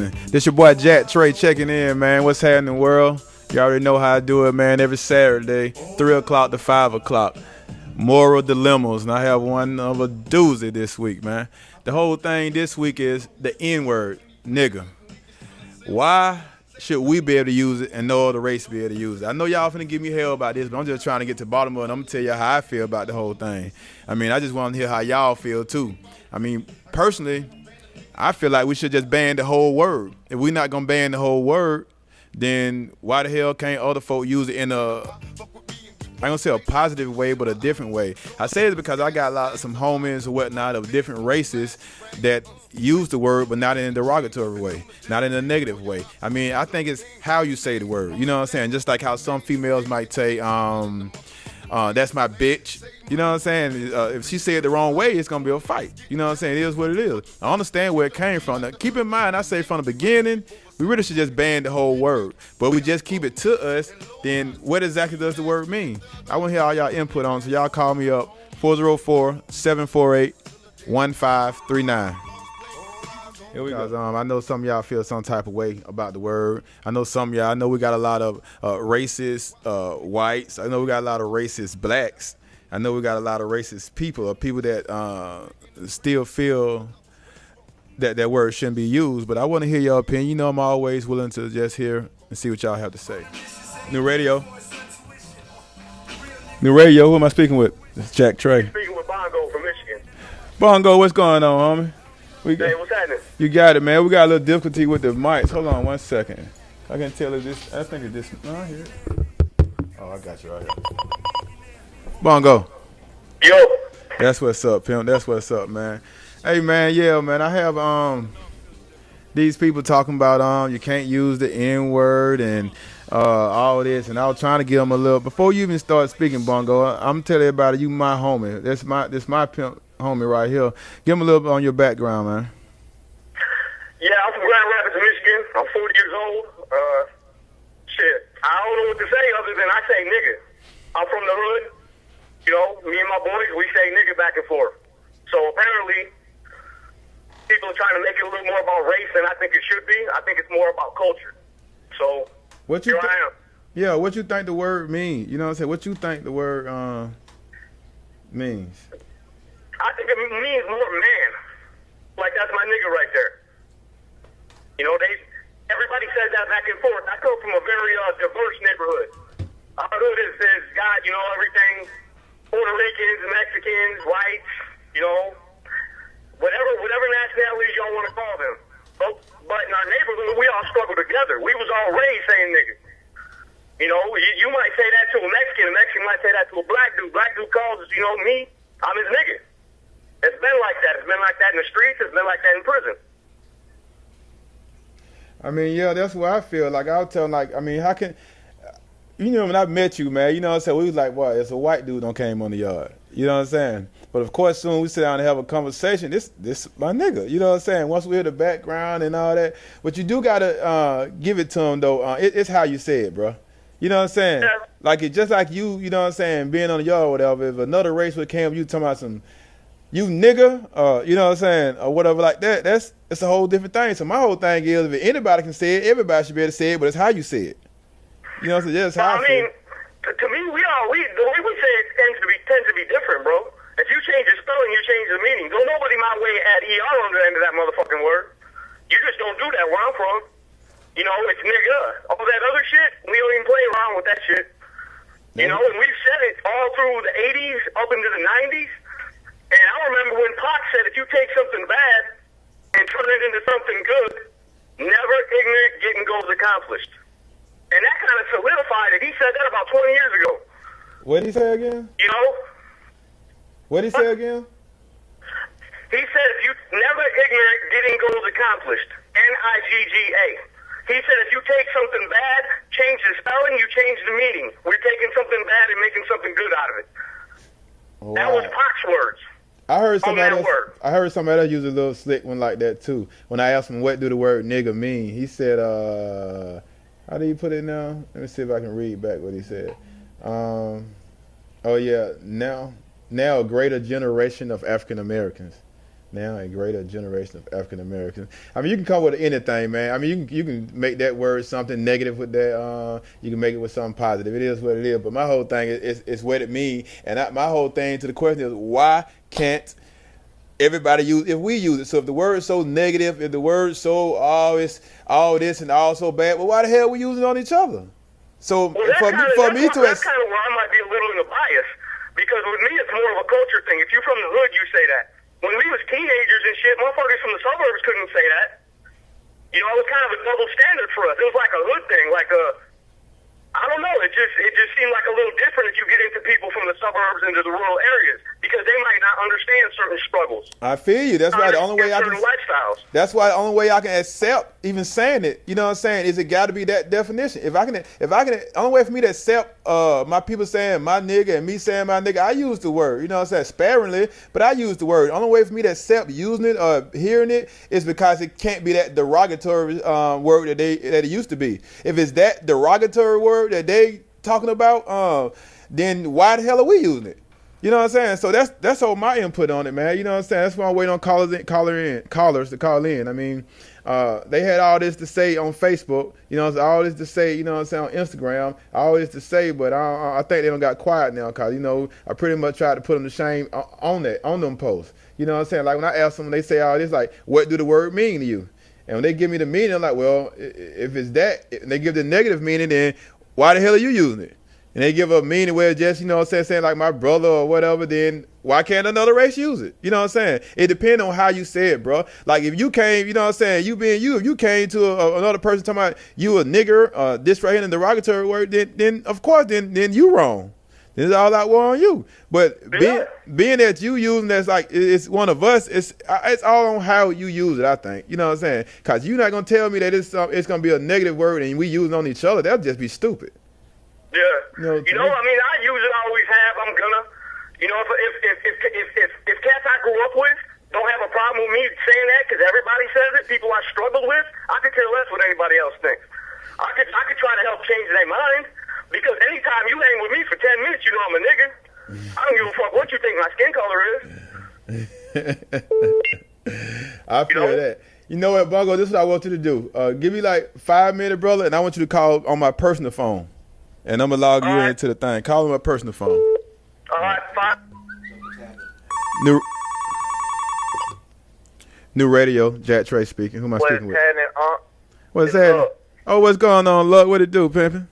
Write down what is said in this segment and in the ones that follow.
This your boy Jack Trey checking in, man. What's happening, world? You already know how I do it, man. Every Saturday, 3 o'clock to 5 o'clock. Moral dilemmas, and I have one of a doozy this week, man. The whole thing this week is the N-word, nigga. Why should we be able to use it and no other race be able to use it? I know y'all finna give me hell about this, but I'm just trying to get to the bottom of it. I'm gonna tell you how I feel about the whole thing. I mean, I just want to hear how y'all feel too. I mean, personally, I feel like we should just ban the whole word. If we're not gonna ban the whole word, then why the hell can't other folk use it in I ain't gonna say a positive way, but a different way. I say this because I got some homies or whatnot of different races that use the word, but not in a derogatory way, not in a negative way. I mean, I think it's how you say the word. You know what I'm saying? Just like how some females might say, that's my bitch. You know what I'm saying? If she said it the wrong way, it's going to be a fight. You know what I'm saying? It is what it is. I understand where it came from. Now, keep in mind, I say from the beginning, we really should just ban the whole word. But we just keep it to us, then what exactly does the word mean? I want to hear all y'all input on, so y'all call me up, 404-748-1539. Here we go. I know some of y'all feel some type of way about the word. I know some of y'all, I know we got a lot of racist whites. I know we got a lot of racist blacks. I know we got a lot of racist people, or people that still feel that that word shouldn't be used. But I want to hear your opinion. You know, I'm always willing to just hear and see what y'all have to say. New radio. New radio, who am I speaking with? It's Jack Trey. Speaking with Bongo from Michigan. Bongo, what's going on, homie? Hey, what's happening? You got it, man. We got a little difficulty with the mics. Hold on 1 second. I can tell if this. I think it's this. No, I hear it. Oh, I got you right here. Bongo. Yo. That's what's up, pimp. That's what's up, man. Hey, man. Yeah, man. I have these people talking about you can't use the N-word and all this, and I was trying to give them a little. Before you even start speaking, Bongo, I'm telling everybody you my homie. This my pimp homie right here. Give him a little bit on your background, man. Yeah, I'm from Grand Rapids, Michigan. I'm 40 years old. Shit, I don't know what to say other than I say nigga. I'm from the hood. You know, me and my boys, we say nigga back and forth. So apparently, people are trying to make it a little more about race than I think it should be. I think it's more about culture. So here I am. Yeah, what you think the word means? You know what I'm saying? What you think the word means? I think it means more man. Like, that's my nigga right there. You know, everybody says that back and forth. I come from a very diverse neighborhood. Our hood is got, you know, everything, Puerto Ricans, Mexicans, whites, you know, whatever nationalities y'all want to call them. But in our neighborhood, we all struggle together. We was all raised saying nigga. You know, you might say that to a Mexican might say that to a black dude. Black dude calls us, you know, me, I'm his nigga. It's been like that. It's been like that in the streets. It's been like that in prison. I mean, yeah, that's what I feel. Like, I was telling, like, I mean, how can, you know, when I met you, man, you know what I'm saying? We was like, what, it's a white dude that came on the yard. You know what I'm saying? But, of course, soon we sit down and have a conversation. This my nigga. You know what I'm saying? Once we hear the background and all that. But you do got to give it to him, though. It's how you say it, bro. You know what I'm saying? Yeah. Like, it's just like you know what I'm saying, being on the yard or whatever. If another race would came, you talking about some, you nigga, you know what I'm saying, or whatever like that, it's a whole different thing. So my whole thing is, if anybody can say it, everybody should be able to say it, but it's how you say it. You know what I'm saying? That's how I mean, feel. to me, the way we say it tends to be different, bro. If you change the spelling, you change the meaning. Don't nobody my way add ER on the end of that motherfucking word. You just don't do that where I'm from. You know, it's nigga. All that other shit, we don't even play around with that shit. You know, and we've said it all through the 80s up into the 90s. And I remember when Pac said, if you take something bad and turn it into something good, never ignorant getting goals accomplished. And that kind of solidified it. He said that about 20 years ago. What did he say again? You know? What did he say again? He said, if you never ignorant getting goals accomplished. Nigga. He said, if you take something bad, change the spelling, you change the meaning. We're taking something bad and making something good out of it. Wow. That was Pac's words. I heard somebody else use a little slick one like that too. When I asked him what do the word nigga mean, he said, how do you put it now? Let me see if I can read back what he said. Oh yeah, now a greater generation of African Americans. now a greater generation of African Americans. I mean, you can come with anything, man. I mean, you can make that word something negative with that. You can make it with something positive. It is what it is. But my whole thing is what it means. And my whole thing to the question is, why can't everybody use, if we use it? So if the word's so negative, if the word's so it's all this and all so bad, well, why the hell are we using it on each other? So well, that's kind of where I might be a little in the bias, because with me it's more of a culture thing. If you're from the hood, you say that. When we was teenagers and shit, motherfuckers from the suburbs couldn't say that. You know, it was kind of a double standard for us. It was like a hood thing, like I don't know. It just seemed like a little different if you get into people from the suburbs into the rural areas, because they might not understand certain struggles. I feel you. That's why the only way I can. Lifestyles. That's why the only way I can accept even saying it. You know what I'm saying? Is it got to be that definition? If I can, only way for me to accept my people saying my nigga and me saying my nigga, I use the word. You know what I'm saying? Sparingly, but I use the word. The only way for me to accept using it or hearing it is because it can't be that derogatory word that it used to be. If it's that derogatory word that they talking about, then why the hell are we using it? You know what I'm saying? So that's all my input on it, man. You know what I'm saying? That's why I'm waiting on callers to call in. I mean, they had all this to say on Facebook. You know, all this to say. You know what I'm saying, on Instagram. All this to say, but I think they don't got quiet now, cause you know I pretty much tried to put them to shame on them posts. You know what I'm saying? Like when I ask them, they say all this, like, what do the word mean to you? And when they give me the meaning, I'm like, well, if it's that, and they give the negative meaning, then why the hell are you using it? And they give a meaning where just, you know what I'm saying like my brother or whatever, then why can't another race use it? You know what I'm saying? It depends on how you say it, bro. Like if you came, you know what I'm saying, you being you, if you came to another person talking about you a nigger, this right here in the derogatory word, then of course, then you wrong. Then it's all out war on you. But being that you using that's like it's one of us, it's all on how you use it, I think. You know what I'm saying? Because you're not going to tell me that it's going to be a negative word and we use it on each other. That'll just be stupid. Yeah. I mean, I use it, I always have, I'm gonna. You know, if cats I grew up with don't have a problem with me saying that because everybody says it, people I struggle with, I could care less what anybody else thinks. I could try to help change their mind, because anytime you hang with me for 10 minutes, you know I'm a nigga. I don't give a fuck what you think my skin color is. I feel that. You know what, Bungo, this is what I want you to do. Give me like 5 minutes, brother, and I want you to call on my personal phone. And I'm going to log you into the thing. Call on my personal phone. All right, fine. New radio, Jack Trey speaking. Who am I speaking with? What's happening? Oh, what's going on, Luck? What it do, pimpin'?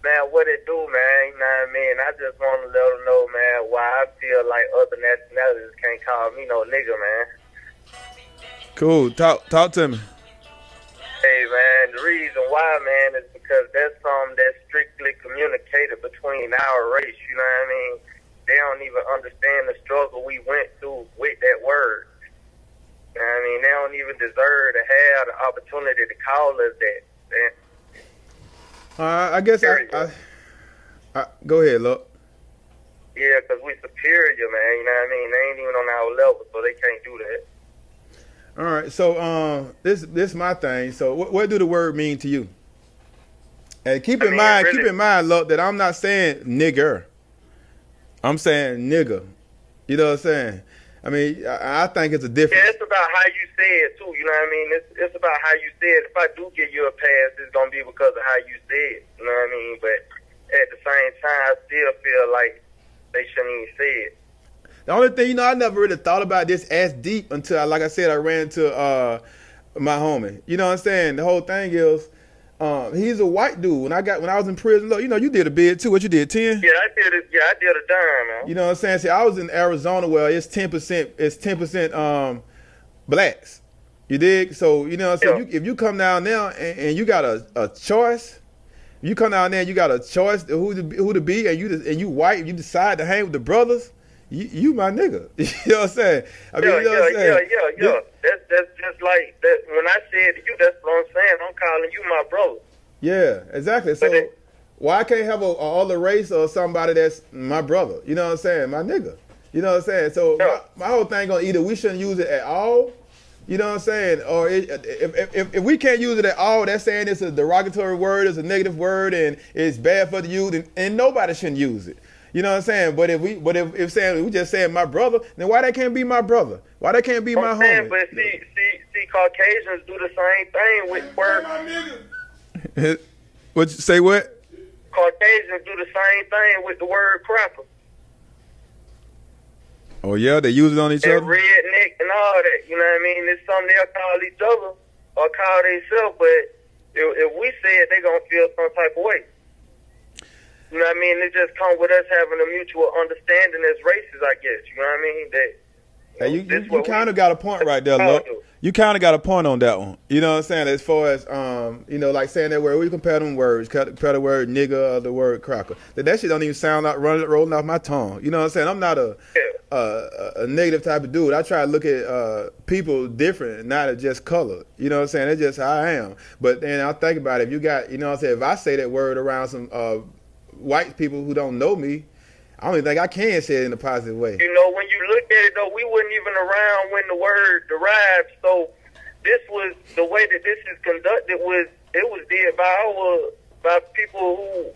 Man, what it do, man? You know what I mean? I just want to let them know, man, why I feel like other nationalities can't call me no nigga, man. Cool. Talk to me. Hey, man, the reason why, man, is because that's something that's strictly communicated between our race, you know what I mean? They don't even understand the struggle we went through with that word. You know what I mean? They don't even deserve to have the opportunity to call us that, man. I guess I go ahead, look. Yeah, because we superior, man, you know what I mean? They ain't even on our level, so they can't do that. All right, so this is my thing. So what do the word mean to you? And keep in mind, look, that I'm not saying nigger. I'm saying nigga. You know what I'm saying? I mean, I think it's a difference. Yeah, it's about how you say it, too. You know what I mean? It's about how you say it. If I do give you a pass, it's going to be because of how you say it. You know what I mean? But at the same time, I still feel like they shouldn't even say it. The only thing, you know, I never really thought about this as deep until, like I said, I ran into my homie. You know what I'm saying? The whole thing is, he's a white dude. When I was in prison, look, you know, you did a bid too. What you did, 10? Yeah, I did it. Yeah, I did a dime, man. You know what I'm saying? See, I was in Arizona where it's 10%. It's 10% blacks. You dig? So you know what I'm saying? If you come down there and you got a choice, you come down there and you got a choice who to be, and you white, you decide to hang with the brothers. You my nigga. You know what I'm saying? I mean, yeah. That's just like that. When I said to you, that's what I'm saying. I'm calling you my brother. Yeah, exactly. So why can't have a other race or somebody that's my brother? You know what I'm saying? My nigga. You know what I'm saying? So my whole thing on either we shouldn't use it at all. You know what I'm saying? Or if we can't use it at all, that's saying it's a derogatory word, it's a negative word, and it's bad for the youth, and nobody shouldn't use it. You know what I'm saying? But if saying we just saying my brother, then why that can't be my brother? Why that can't be my I'm saying, homie? but see, Caucasians do the same thing with word. What you say? What? Caucasians do the same thing with the word cracker. Oh yeah, they use it on each And other. redneck and all that. You know what I mean? It's something they'll call each other or call themselves, but if we say it, they gonna feel some type of way. You know what I mean? It just come with us having a mutual understanding as races, I guess. You know what I mean? That Hey, you kind of got a point right there, look. You kind of got a point on that one. You know what I'm saying? As far as like saying that word, we compare them words, compare the word nigga or the word cracker. That shit don't even sound like rolling off my tongue. You know what I'm saying? I'm not a negative type of dude. I try to look at people different, not at just color. You know what I'm saying? That's just how I am. But then I think about it. If you got, you know what I'm saying? If I say that word around some white people who don't know me, I don't even think I can say it in a positive way. You know, when you look at it, though, we wasn't even around when the word derived. So this was the way that this is conducted. It was did by people who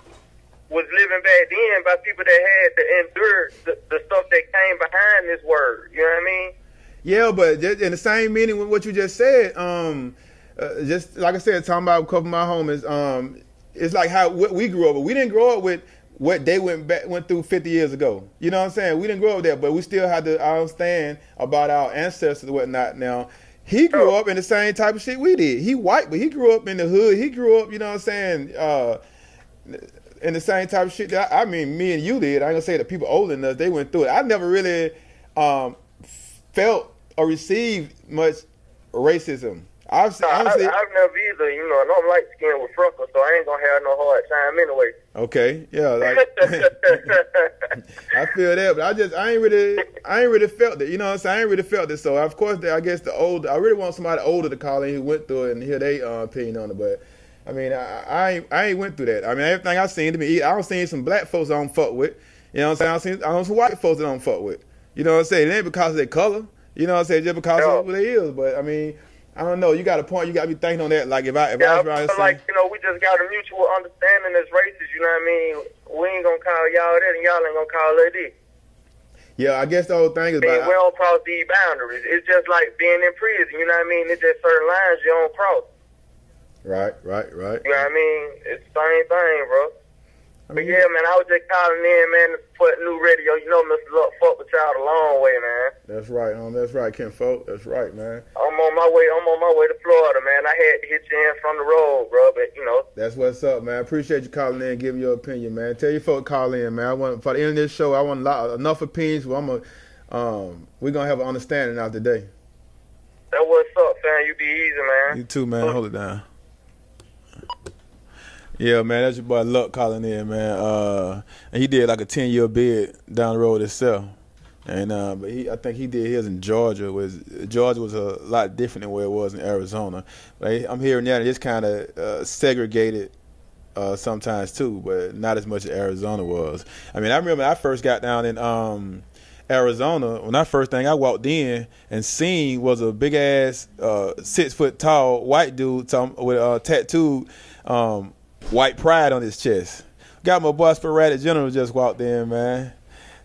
was living back then, by people that had to endure the stuff that came behind this word. You know what I mean? Yeah, but in the same meaning with what you just said, just like I said, talking about a couple of my homies, it's like how what we grew up with. We didn't grow up with what they went through 50 years ago. You know what I'm saying? We didn't grow up there, but we still had to understand about our ancestors and whatnot. Now, he grew up in the same type of shit we did. He white, but he grew up in the hood. He grew up, you know what I'm saying, in the same type of shit that, I mean, me and you did. I ain't gonna say that people older than us, they went through it. I never really felt or received much racism. I've never either, you know, and I'm light skinned with freckles, so I ain't gonna have no hard time anyway. Okay, yeah, like I feel that, but I ain't really felt it. You know what I'm saying? I ain't really felt it. So of course, I guess I really want somebody older to call in who went through it and hear their opinion on it. But I mean, I ain't went through that. I mean, everything I seen to me, I don't see some black folks I don't fuck with. You know what I'm saying? I don't some white folks I don't fuck with. You know what I'm saying? It ain't because of their color. You know what I'm saying? Just because of who they is. But I mean, I don't know. You got a point. You got to be thinking on that. Like if I was trying to say, like, you know, we just got a mutual understanding as races. You know what I mean? We ain't gonna call y'all that, and y'all ain't gonna call her this. Yeah, I guess the whole thing is about we don't cross these boundaries. It's just like being in prison. You know what I mean? It's just certain lines you don't cross. Right. You know what I mean? It's the same thing, bro. But yeah, man, I was just calling in, man, for new radio. You know, Mr. Luck fuck with y'all a long way, man. That's right, that's right, Ken Folk. That's right, man. I'm on my way to Florida, man. I had to hit you in from the road, bro, but you know. That's what's up, man. I appreciate you calling in and giving your opinion, man. Tell your folk to call in, man. I want for the end of this show, I want enough opinions. We're gonna have an understanding out today. That what's up, fam. You be easy, man. You too, man. Hold it down. Yeah, man, that's your boy Luck calling in, man. And he did like a 10-year bid down the road himself. And but I think he did his in Georgia. Georgia was a lot different than where it was in Arizona. But I'm hearing that it's kind of segregated sometimes too, but not as much as Arizona was. I mean, I remember I first got down in Arizona. When first thing I walked in and seen was a big ass 6 foot tall white dude with tattooed white pride on his chest. Got my boy Sporadic General just walked in, man.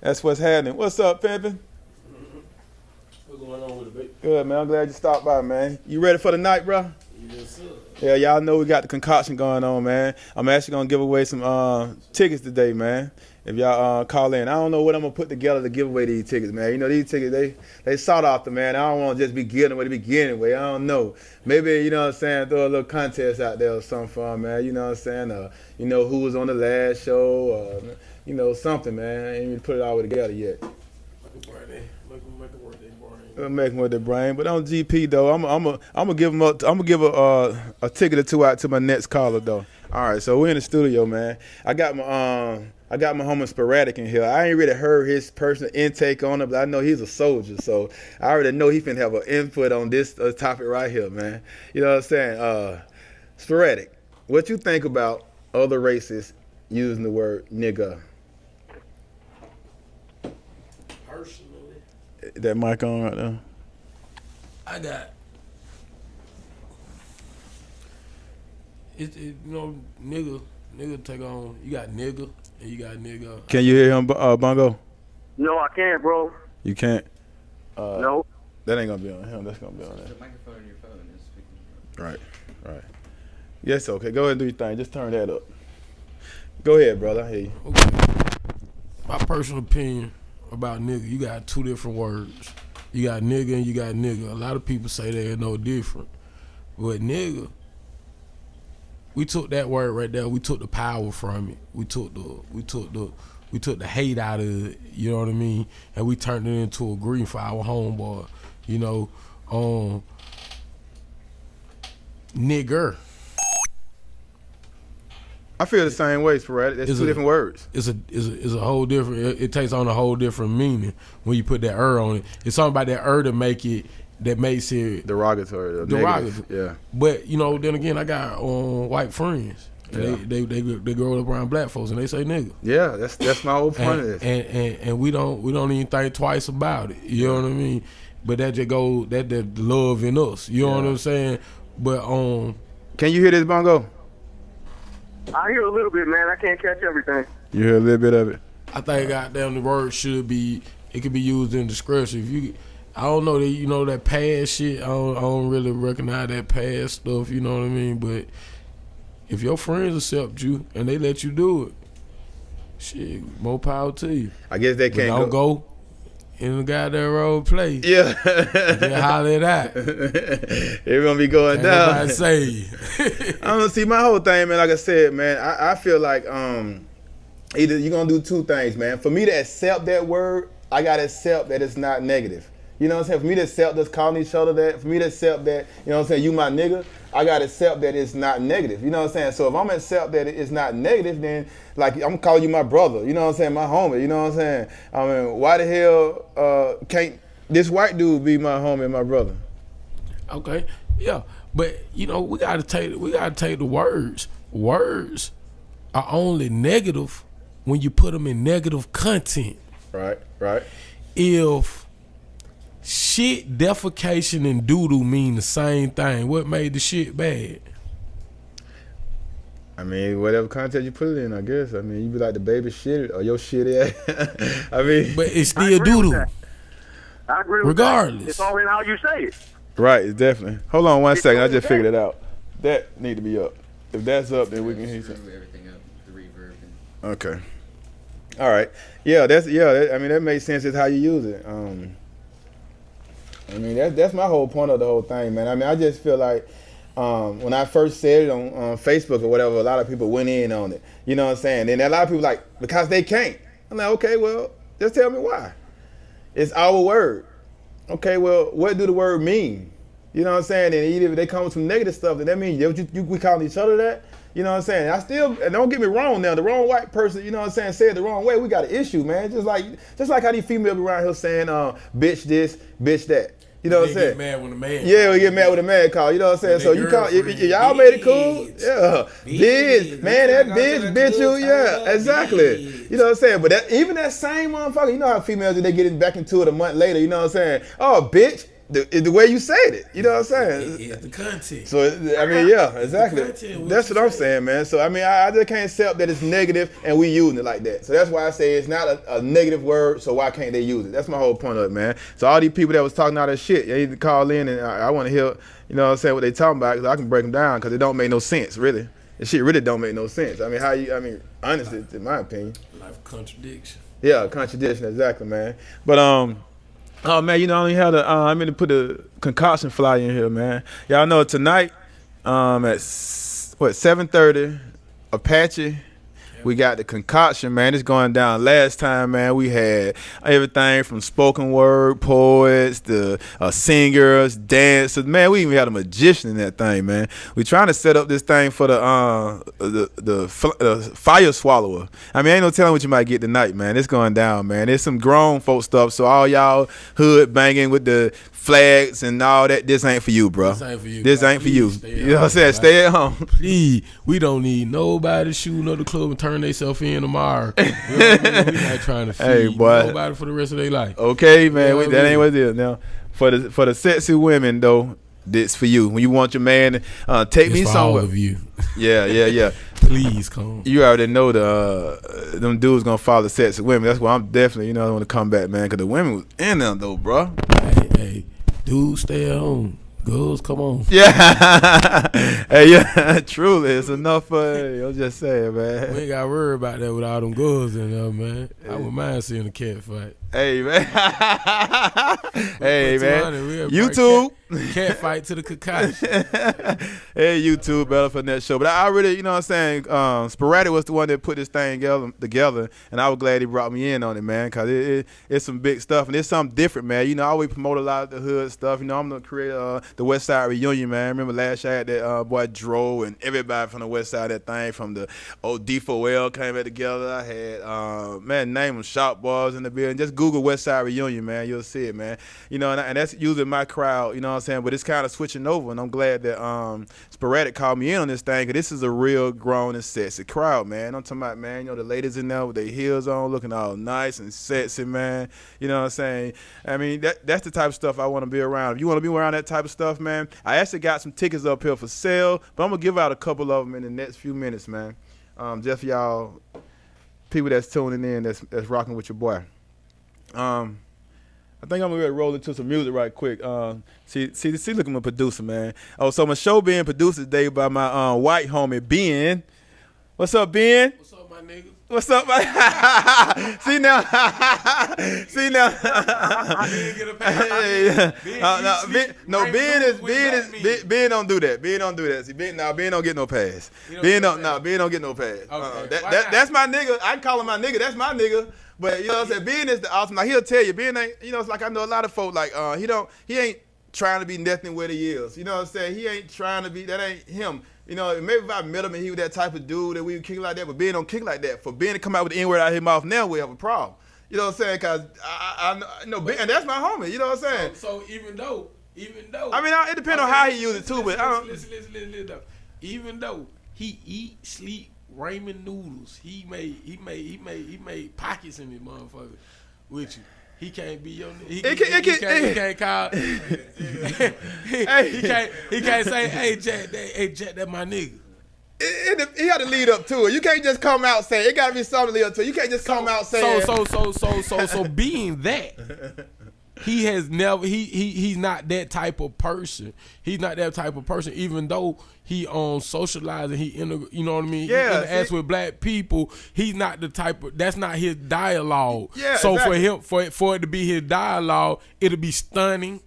That's what's happening. What's up, Pimpin'? What's going on with it, baby? Good, man. I'm glad you stopped by, man. You ready for the night, bro? Yes, sir. Yeah, y'all know we got the concoction going on, man. I'm actually going to give away some tickets today, man. If y'all call in. I don't know what I'm going to put together to give away these tickets, man. You know, these tickets, they sought after, man. I don't want to just be giving away to be giving away. I don't know. Maybe, you know what I'm saying, throw a little contest out there or something for them, man. You know what I'm saying? You know, who was on the last show or, you know, something, man. I ain't even put it all together yet. Make it work their brain. Make them with their brain. But on GP, though, I'm gonna give them I'm gonna give a ticket or two out to my next caller, though. All right, so we're in the studio, man. I got my homie Sporadic in here. I ain't really heard his personal intake on it, but I know he's a soldier, so I already know he finna have an input on this topic right here, man. You know what I'm saying? Sporadic, what you think about other races using the word nigga? Personally, That mic on right now? I got it, you know, nigga Nigga take on. You got nigga and you got nigga. Can you hear him, Bongo? No, I can't, bro. You can't. No. That ain't gonna be on him. That's gonna be on The that. microphone on your phone is speaking. Right. Yes, okay. Go ahead and do your thing. Just turn that up. Go ahead, brother. I hear you. Okay. My personal opinion about nigga, you got two different words. You got nigga and you got nigga. A lot of people say they're no different. But nigga, we took that word right there, we took the power from it. We took the hate out of it, you know what I mean? And we turned it into a green for our homeboy. You know, nigger. I feel the same way, Sporadic. That's two different words. It's a whole different. It takes on a whole different meaning when you put that on it. It's something about that that makes it Derogatory. Or derogatory. Yeah. But you know, then again, I got white friends. And they grow up around black folks and they say nigga. Yeah, that's my whole point of this. And we don't even think twice about it. You know what I mean? But that just goes that the love in us. You know what I'm saying? But can you hear this, Bongo? I hear a little bit, man. I can't catch everything. You hear a little bit of it. I think goddamn the word should be. It could be used in discretion. If you, I don't know that that past shit. I don't really recognize that past stuff. You know what I mean? But if your friends accept you and they let you do it, shit, more power to you. I guess they But can't don't go in the goddamn road place. Yeah. Then holler it out. It's gonna be going Ain't down. nobody say you. I don't see my whole thing, man. Like I said, man, I feel like either you're gonna do two things, man. For me to accept that word, I gotta accept that it's not negative. You know what I'm saying? For me to accept us calling each other that, for me to accept that, you know what I'm saying, you my nigga, I gotta accept that it's not negative. You know what I'm saying? So if I'm accept that it's not negative, then like I'm calling you my brother, you know what I'm saying, my homie, you know what I'm saying? I mean, why the hell can't this white dude be my homie and my brother? Okay, yeah, but we gotta take the words. Words are only negative when you put them in negative content. Right. If shit, defecation, and doo-doo mean the same thing, what made the shit bad? I mean, whatever content you put it in, I guess. I mean, you be like the baby shit or your shit ass. I mean, But it's I still agree with doo-doo. that. I agree with Regardless. that. It's all in how you say it. right, it's definitely. Hold on one second, I just okay. figured it out. That need to be up. If that's up, then we can hear Screw something. everything up, the reverb. And Okay. All right. Yeah, I mean, that makes sense. It's how you use it. I mean, that's my whole point of the whole thing, man. I mean, I just feel like when I first said it on Facebook or whatever, a lot of people went in on it. You know what I'm saying? And a lot of people like, because they can't. I'm like, okay, well, just tell me why. It's our word. Okay, well, what do the word mean? You know what I'm saying? And even if they come with some negative stuff, then that means we calling each other that. You know what I'm saying? And don't get me wrong now, the wrong white person, you know what I'm saying, said the wrong way, we got an issue, man. Just like how these females be around here saying, bitch this, bitch that. You know what I'm They saying? get mad when the man Yeah, we get mad with a man call. You know what I'm saying? With So their you call girlfriend. y'all made it cool. Bitch. Yeah, bitch, man, that bitch you. Yeah, exactly. You know what I'm saying? But even that same motherfucker, you know how females do? They get back into it a month later. You know what I'm saying? Oh, bitch, the way you said it. You know what I'm saying? It's the content. So I mean, yeah, exactly. content, That's what I'm saying, man. So I mean, I just can't accept that it's negative and we using it like that. So that's why I say it's not a negative word. So why can't they use it? That's my whole point of it, man. So all these people that was talking all that shit, they need to call in and I want to hear, you know what I'm saying, what they talking about, because I can break them down because it don't make no sense, really. The shit really don't make no sense. I mean, honestly, in my opinion. Life contradiction. Yeah, contradiction, exactly, man. But oh man, you know, I only had I'm gonna put the concoction flyer in here, man. Y'all know tonight, at 7:30, Apache. We got the concoction, man. It's going down. Last time, man, we had everything from spoken word poets, the singers, dancers. Man, we even had a magician in that thing, man. We trying to set up this thing for the fire swallower. I mean, ain't no telling what you might get tonight, man. It's going down, man. There's some grown folk stuff. So all y'all hood banging with the flags and all that, this ain't for you, bro. This ain't for you. This ain't for you. Please stay You know what I'm at saying? home, Stay at home. Please, we don't need nobody shooting up the club and turn themselves in tomorrow. We not trying to feed Hey, boy. nobody for the rest of their life. Okay, man. Yeah, That I ain't what it is. Now, for the sexy women though, this for you. When you want your man to take It's me for somewhere. all of you. Yeah. Please come. You already know them dudes gonna follow sets of women. That's why I'm definitely, I want to come back, man, because the women was in them, though, bro. Hey, dudes, stay at home. Girls, come on. Yeah. Hey, yeah, truly, it's enough for, I'm just saying, We man. ain't got to worry about that with all them girls in there, man. I wouldn't mind seeing a cat fight. Hey, man. Hey, Put man. 200, we'll YouTube. Cat fight to the concoction. Hey, YouTube, better for that show. But I really, Sporadic was the one that put this thing together, and I was glad he brought me in on it, man, because it's some big stuff, and it's something different, man. I always promote a lot of the hood stuff. I'm the creator the West Side Reunion, man. Remember last year I had that boy Dro and everybody from the West Side, that thing from the old D4L came back together. I had, name them Shop Boys in the building. Just Google West Side Reunion, man. You'll see it, man. And that's usually my crowd, you know what I'm saying? But it's kind of switching over, and I'm glad that Sporadic called me in on this thing, because this is a real grown and sexy crowd, man. I'm talking about, man, the ladies in there with their heels on, looking all nice and sexy, man. You know what I'm saying? I mean, that's the type of stuff I want to be around. If you want to be around that type of stuff, man, I actually got some tickets up here for sale, but I'm going to give out a couple of them in the next few minutes, man. Just for y'all people that's tuning in, that's rocking with your boy. I think I'm gonna roll into some music right quick. See, look at my producer, man. Oh, so my show being produced today by my white homie Ben. What's up, Ben? What's up, my niggas? What's up, man? See now. I didn't get a pass. Ben don't do that. Ben don't do that. See, Ben don't get no pass. Ben don't get no pass. Okay. That's my nigga. I can call him my nigga. That's my nigga. But you know what I'm saying? Ben is the awesome. Like, he'll tell you, Ben ain't, it's like I know a lot of folk, like, he ain't trying to be nothing what he is. You know what I'm saying? He ain't trying to be, that ain't him. Maybe if I met him and he was that type of dude that we would kick like that, but Ben don't kick like that. For Ben to come out with the N-word out of his mouth now, we have a problem. You know what I'm saying? Because I know Ben, and that's my homie. You know what I'm saying? So even though. I mean, it depends on how he uses it too, but I don't. Listen, though. Even though he eat, sleep, ramen noodles, he made pockets in this motherfucker with you. He can't be your nigga. He can't call. He can't say, hey Jack, that my nigga. He had to lead up to it. You can't just come out saying, it got to be something to lead up to it. You can't just come out saying. So being that, he has never, he's not that type of person. He's not that type of person, even though he socializing, you know what I mean? Yeah. He interacts with black people. He's not the type of, that's not his dialogue. Yeah, so exactly. for it to be his dialogue, it'll be stunning.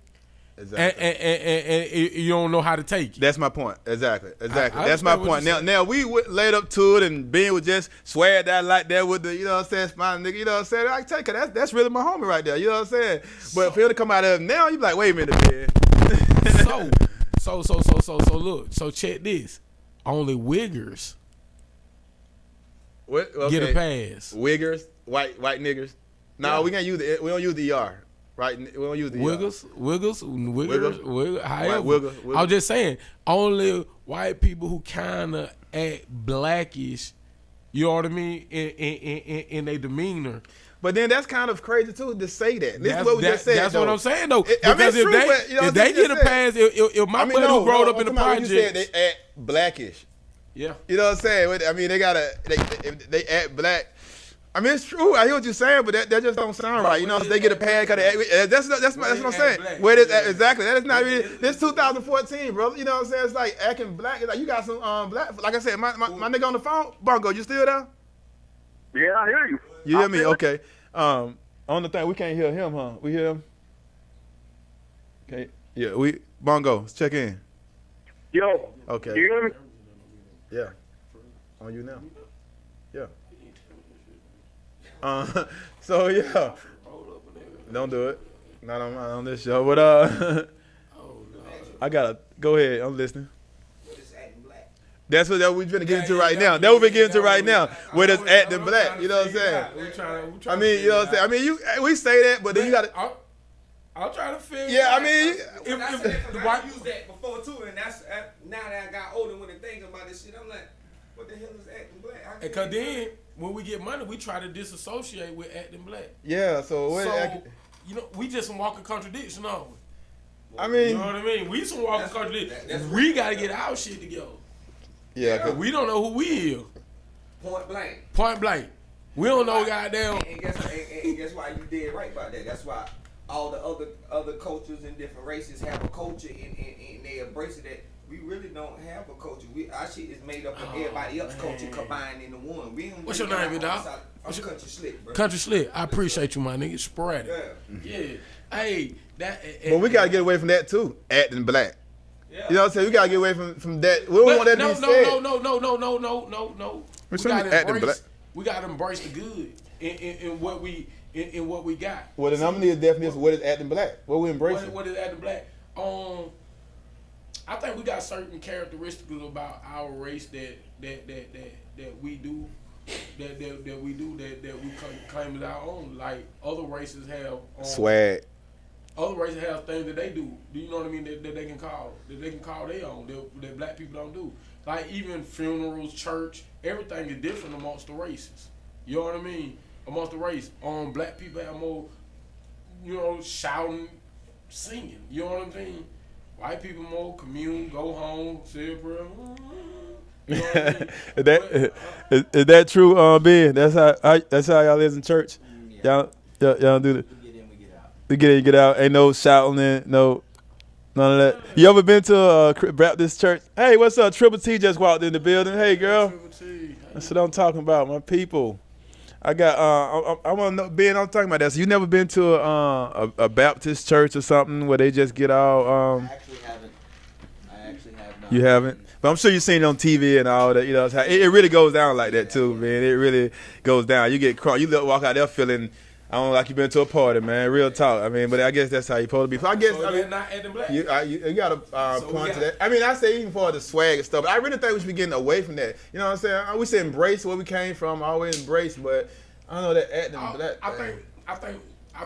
Exactly. And you don't know how to take it. That's my point. Exactly. I That's my understand what point. you're Now we laid up to it, and Ben would just swear that like that with the, you know what I'm saying, smile nigga, you know what I'm saying? I take it. That's really my homie right there. You know what I'm saying? But for him to come out of it now, you be like, wait a minute, Ben. So look. So check this. Only wiggers What? Okay. get a pass. Wiggers, white niggers. No, Yeah. we don't use the ER. Right? We don't use the Wiggles. However, Wiggle. I was just saying, only white people who kind of act blackish, you know what I mean, in their demeanor. But then that's kind of crazy too to say that. This is what we just said. That's though. what I'm saying though. I mean, Because it's true, but, you know, if they get a just pass, if my buddy who growed up in the projects, you said they act blackish. yeah. You know what I'm saying? I mean, they act black. I mean, it's true. I hear what you're saying, but that just don't sound right. You know, they get a pass. That's what I'm saying. Where it is exactly? That is not really. This 2014, brother. You know what I'm saying? It's like acting black. It's like you got some black. Like I said, my nigga on the phone, Bongo. You still there? Yeah, I hear you. You hear me? Okay. On the thing, we can't hear him, huh? We hear him. Okay. Yeah. Bongo. Check in. Yo. Okay. You hear me? Yeah. On you now. Yeah. So yeah. Don't do it. Not on this show. But I gotta go ahead. I'm listening. That's what we're gonna get into right now. That we're getting into right now. Where it's acting black. You know what I'm saying? I mean, you know what I'm saying? I mean, we say that, but then you gotta. I'll try to figure. Yeah, I mean, if the white I used that before too, and that's now that I got older, when I think about this shit, I'm like, what the hell is acting black? Because then when we get money, we try to disassociate with acting black. yeah. So You know, we just some walking contradiction, aren't we? I mean, You know what I mean? We some walking contradiction. We got to get our shit together. Yeah, 'cause We don't know who we is. Point blank. Point blank. We don't know goddamn. And guess why you did right about that. That's why all the other cultures and different races have a culture and they embrace it. That we really don't have a culture. Our shit is made up of everybody else's culture combined into one. We don't What's your really name, got our dog? own side. I'm Country Slick, bro. Country Slick. I appreciate you, my nigga. Sporadic. Yeah. Yeah. Hey, that. but we gotta get away from that too. Acting black. Yeah. You know what I'm saying? We gotta get away from that. We don't want that to be said. No. What's acting black? We gotta embrace the good in what we got. Well, then I'm gonna need a definition of what is acting black. What we embracing? What is acting black? I think we got certain characteristics about our race that we do. That we claim as our own. Like other races have Swag. Other races have things that they do. Do you know what I mean? That they can call their own. That black people don't do. Like even funerals, church, everything is different amongst the races. You know what I mean? Amongst the race, black people have more, shouting, singing. You know what I'm saying? White people more commune, go home, say a prayer. You know what I mean? is that true, Ben? That's how y'all is in church. Y'all do that. We get in, we get out. We get in, get out. Ain't no shouting, none of that. You ever been to a Baptist church? Hey, what's up? Triple T just walked in the building. Hey, girl. That's what I'm talking about, my people. I got. I want to know, Ben. I'm talking about that. So you never been to a Baptist church or something where they just get all? I actually have not. You haven't, but I'm sure you've seen it on TV and all that. You know, it really goes down like that too, man. It really goes down. You get crunk. You walk out there feeling, I don't know, like you've been to a party, man. Real talk. I mean, but I guess that's how you supposed to be. So I guess So they're not acting black. you got to point to that. I mean, I say even for the swag and stuff, but I really think we should be getting away from that. You know what I'm saying? We should embrace where we came from, always embrace, but I don't know that acting black. I think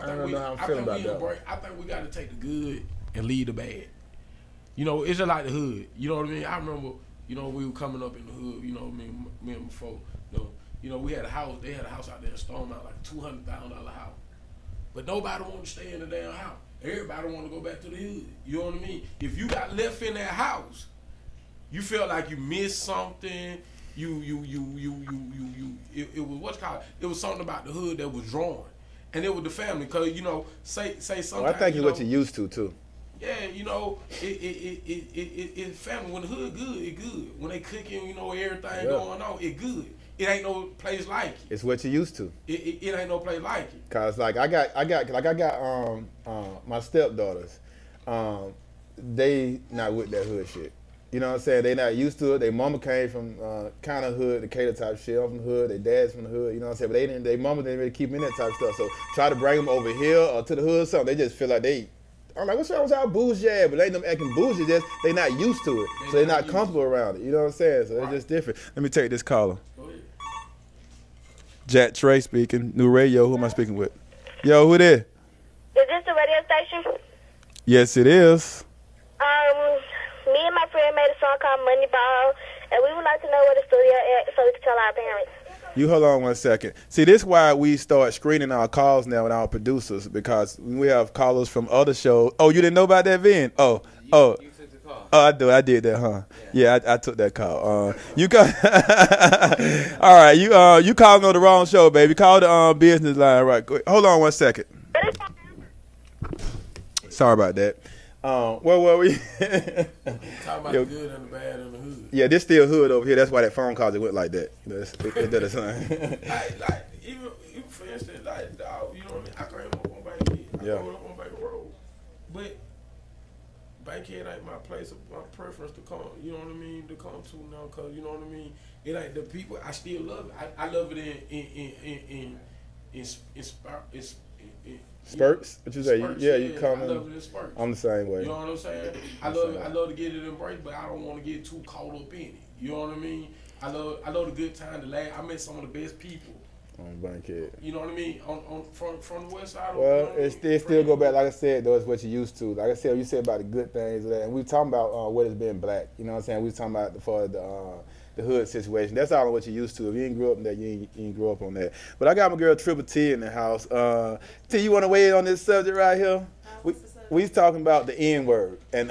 don't we know how I'm feeling about that embrace. I think we got to take the good and leave the bad. You know, it's just like the hood. You know what I mean? I remember, we were coming up in the hood. You know, me and before. We had a house. They had a house out there in Stormont, like $200,000 house. But nobody wanted to stay in the damn house. Everybody wanted to go back to the hood. You know what I mean? If you got left in that house, you felt like you missed something. It was what's called. It was something about the hood that was drawing, and it was the family. Cause say sometimes. Well, I think it's what you're used to too. Yeah, it's family. When the hood good, it good. When they cooking, everything going on, it good. It ain't no place like it. It's what you're used to. It ain't no place like it. Cause like I got my stepdaughters, they not with that hood shit. You know what I'm saying? They not used to it. Their mama came from kind of hood, the Decatur type shit. I'm from the hood. Their dad's from the hood. You know what I'm saying? But their mama didn't really keep them in that type of stuff. So try to bring them over here or to the hood or something. They just feel like I'm like, what's wrong with y'all bougie? Yeah, but they ain't them acting bougie. Just they not used to it, so they're not comfortable around it. You know what I'm saying? So it's just different. Let me take this caller. Go ahead. Jack Trey speaking. New radio. Who am I speaking with? Yo, who there? Is this the radio station? Yes, it is. Me and my friend made a song called Moneyball, and we would like to know where the studio at so we can tell our parents. You hold on 1 second. See, this is why we start screening our calls now with our producers, because we have callers from other shows. Oh, you didn't know about that, Vin? Oh. You took the call. Oh, I did that, huh? Yeah, I took that call. You call. All right, you calling on the wrong show, baby. Call the business line, right? Hold on 1 second. Sorry about that. Where were we? Talking about the good and the bad and the hood. Yeah, this still hood over here. That's why that phone call just went like that. That's a sign. like even for instance, like dog, you know what I mean? I came up on Bankhead. I grew up on Baker Road, but Bankhead ain't my place of my preference to come. You know what I mean? To come to now, cause you know what I mean. It ain't the people. I still love it. I love it in Spurts? What you say? Spurts, You come I in. love it in spurts. I'm the same way. You know what I'm saying? I love to get it embraced, but I don't want to get too caught up in it. You know what I mean? I love the good time, to laugh. I met some of the best people. On Bankhead. You know what I mean? From the west side. Well, it still go back, like I said, though, it's what you used to. Like I said, you said about the good things, and we talking about what is being black. You know what I'm saying? We talking about for the hood situation. That's all what you used to. If you ain't grew up in that, you ain't grew up on that. But I got my girl Triple T in the house. T, you want to weigh in on this subject right here? We talking about the N word, and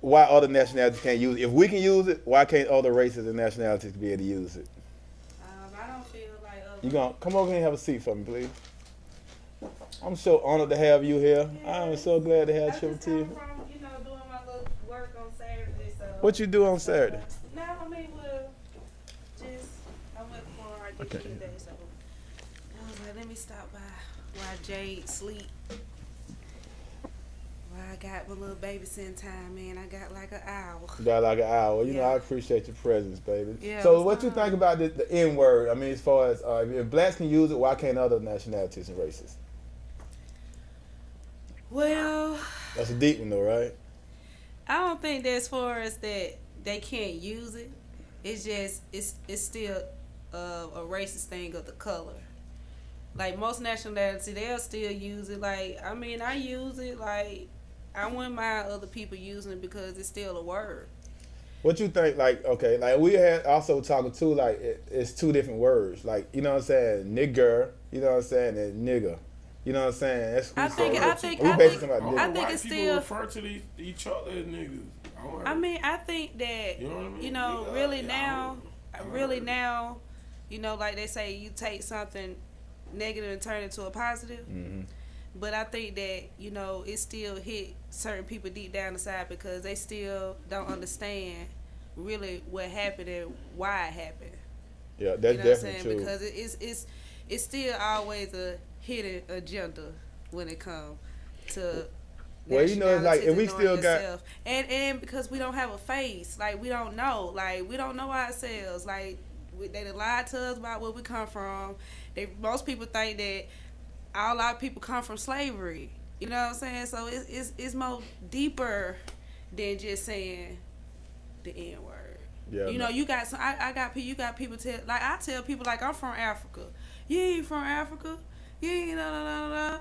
why other nationalities can't use it? If we can use it, why can't other races and nationalities be able to use it? I don't feel like You gonna come over here and have a seat for me, please? I'm so honored to have you here. I'm so glad to have Triple T. from, doing my little work on Saturday, so. What you do on Saturday? No, I mean, I went for our Okay. day, so I was like, let me stop by while Jade sleep. While I got my little babysitting time, man, I got like an hour. You got like an hour. You know, Yeah. I appreciate your presence, baby. Yeah, So it's what you fine. think about the N word? I mean, as far as if blacks can use it, why can't other nationalities and races? Well, That's a deep one, though, right? I don't think that as far as that they can't use it. It's just it's still a racist thing of the color. Like most nationalities, they'll still use it. Like I mean, I use it. Like I wouldn't mind other people using it because it's still a word. What you think? Like, okay, like we had also talking too. Like it's two different words. Like you know what I'm saying, nigger. You know what I'm saying, and nigga. You know what I'm saying? That's I think we basically talking about I nigga. think White it's people still. refer to each other as niggas. I mean, I think that You know what I mean? Yeah, really yeah, now, I really heard. now, like they say, you take something negative and turn it into a positive. Mhm. But I think that it still hit certain people deep down inside because they still don't understand really what happened and why it happened. Yeah, that's You know what I'm definitely saying? true. Because it's still always a hidden agenda when it comes to. Well, it's like if we nationalities and still knowing got yourself. and because we don't have a face, like we don't know ourselves, like they done lied to us about where we come from. Most people think that all our people come from slavery. You know what I'm saying? So it's more deeper than just saying the N word. yeah, You got some. I got people. You got people I tell people like I'm from Africa. You ain't from Africa. You ain't no.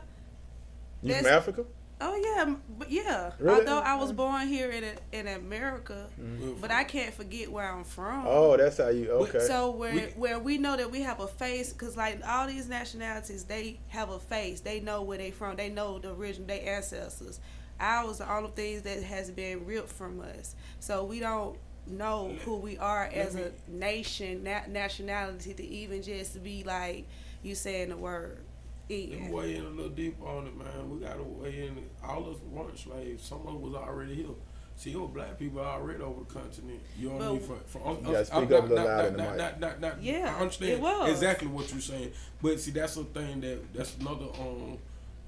you from that's- Africa? Oh yeah, but yeah. Really? Although I was born here in America, Mm-hmm. but I can't forget where I'm from. Oh, that's how you. Okay. So where we know that we have a face, cause like all these nationalities, they have a face. They know where they from. They know the origin, their ancestors. Ours are all the things that has been ripped from us. So we don't know who we are as a nation, nationality to even just be like you saying the word. Let me Yeah. weigh in a little deeper on it, man. We gotta weigh in. All of us weren't slaves. Some of us was already here. See, there were black people already over the continent. You know what I mean? You gotta speak up a little louder in the mic. Yeah, I understand it was. exactly what you're saying. But see, that's a thing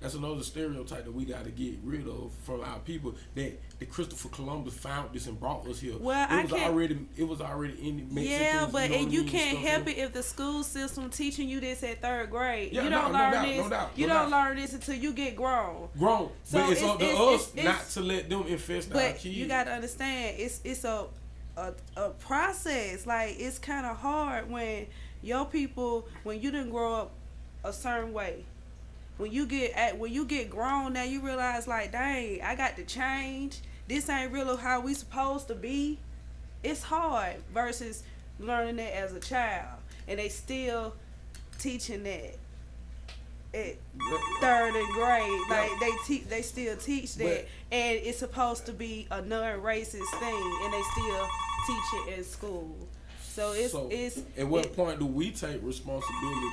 that's another stereotype that we got to get rid of from our people. That Christopher Columbus found this and brought us here. Well, it was already in the Mexicans. Yeah, but know what I you mean, can't stuff help here. it if the school system teaching you this at 3rd grade. Yeah, you no don't doubt, learn no this. doubt, You no don't doubt. learn this until you get grown. Grown, So but it's up to us it's- not to let them infest our But kids. you got to understand, it's a process. Like it's kind of hard when your people, when you didn't grow up a certain way. When you get grown, now you realize like, dang, I got to change. This ain't really how we supposed to be. It's hard versus learning that as a child, and they still teaching that at 3rd grade. Like they still teach that, But- and it's supposed to be a non-racist thing, and they still teach it in school. So it's at what point do we take responsibility?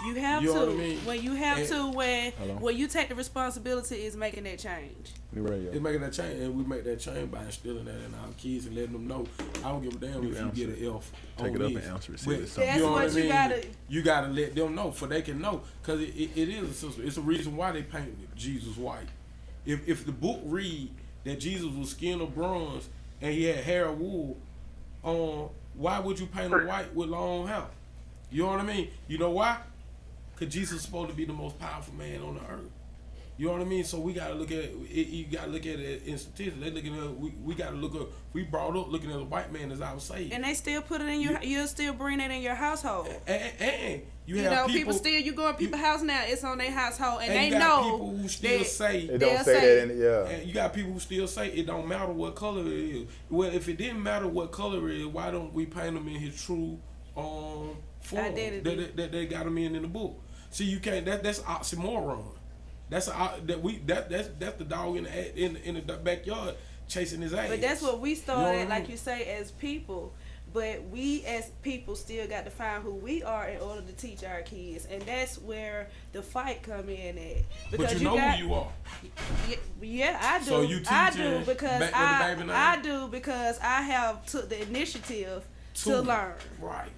you have You to know what I mean? when you have And- to Hello? when you take the responsibility is making that change. It's making that change, and we make that change by instilling that in our kids and letting them know. I don't give a damn if you get an F. Take on it up this. and answer it, see But if it's something. That's you know what I you mean? gotta- You gotta let them know, for they can know, because it is a system. It's a reason why they painted Jesus white. If the book read that Jesus was skin of bronze and he had hair of wool, why would you paint him white with long hair? You know what I mean? You know why? Because Jesus is supposed to be the most powerful man on the earth. You know what I mean? So we gotta look at it. You gotta look at it in statistics. They looking at we gotta look up. We brought up looking at a white man as our savior. And they still put it in your. You'll still bring that in your household. And you You have know, people still. You go in people's house now. It's on their household, and and they you got know. people who still that- say They they'll don't say say- that in yeah. And you got people who still say it don't matter what color it is. Well, if it didn't matter what color it is, why don't we paint him in his true form Identity. that they got him in the book? See, you can't. That's oxymoron. That's the dog in the backyard chasing his ass. But that's what we started, what I like mean? you say, as people. But we as people still got to find who we are in order to teach our kids, and that's where the fight come in at. Because But you know who you are. Yeah, I do. So you I teaching do because back with the baby now? I do because I have took the initiative to learn. Right.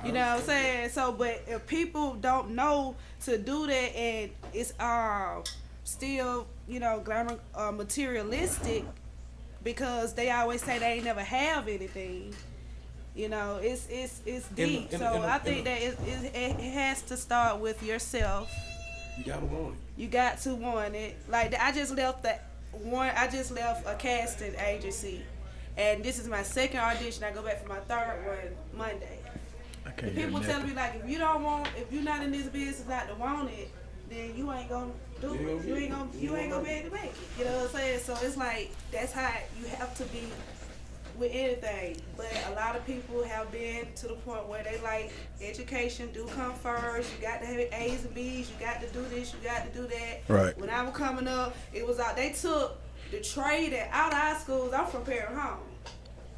You know what I'm saying? So, but if people don't know to do that, and it's still, you know, glamour materialistic, because they always say they ain't never have anything. You know, it's deep. I think that it has to start with yourself. You gotta want it. You got to want it. Like I just left a casting agency, and this is my second audition. I go back for my third one Monday. I can't People telling me like, if you're not in this business not to want it, then you ain't gonna do it. You ain't gonna be able to make it. You know what I'm saying? So it's like that's how you have to be with anything. But a lot of people have been to the point where they like education do come first. You got to have A's and B's. You got to do this. You got to do that. Right. When I was coming up, it was out. They took the trade out of our schools. I'm from Perry Home.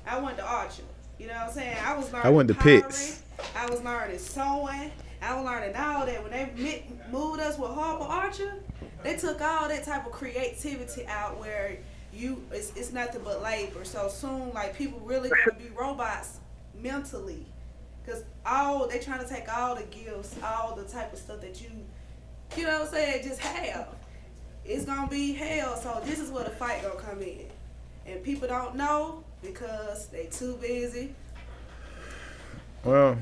I went to Archer. You know what I'm saying? I was learning. I went to pottery. Pitts. I was learning sewing. I was learning all that. When they moved us with Harper Archer, they took all that type of creativity out where it's nothing but labor. So soon, like, people really gonna be robots mentally, cause they trying to take all the gifts, all the type of stuff that you know what I'm saying, just have. It's gonna be hell. So this is where the fight gonna come in, and people don't know because they too busy. Well,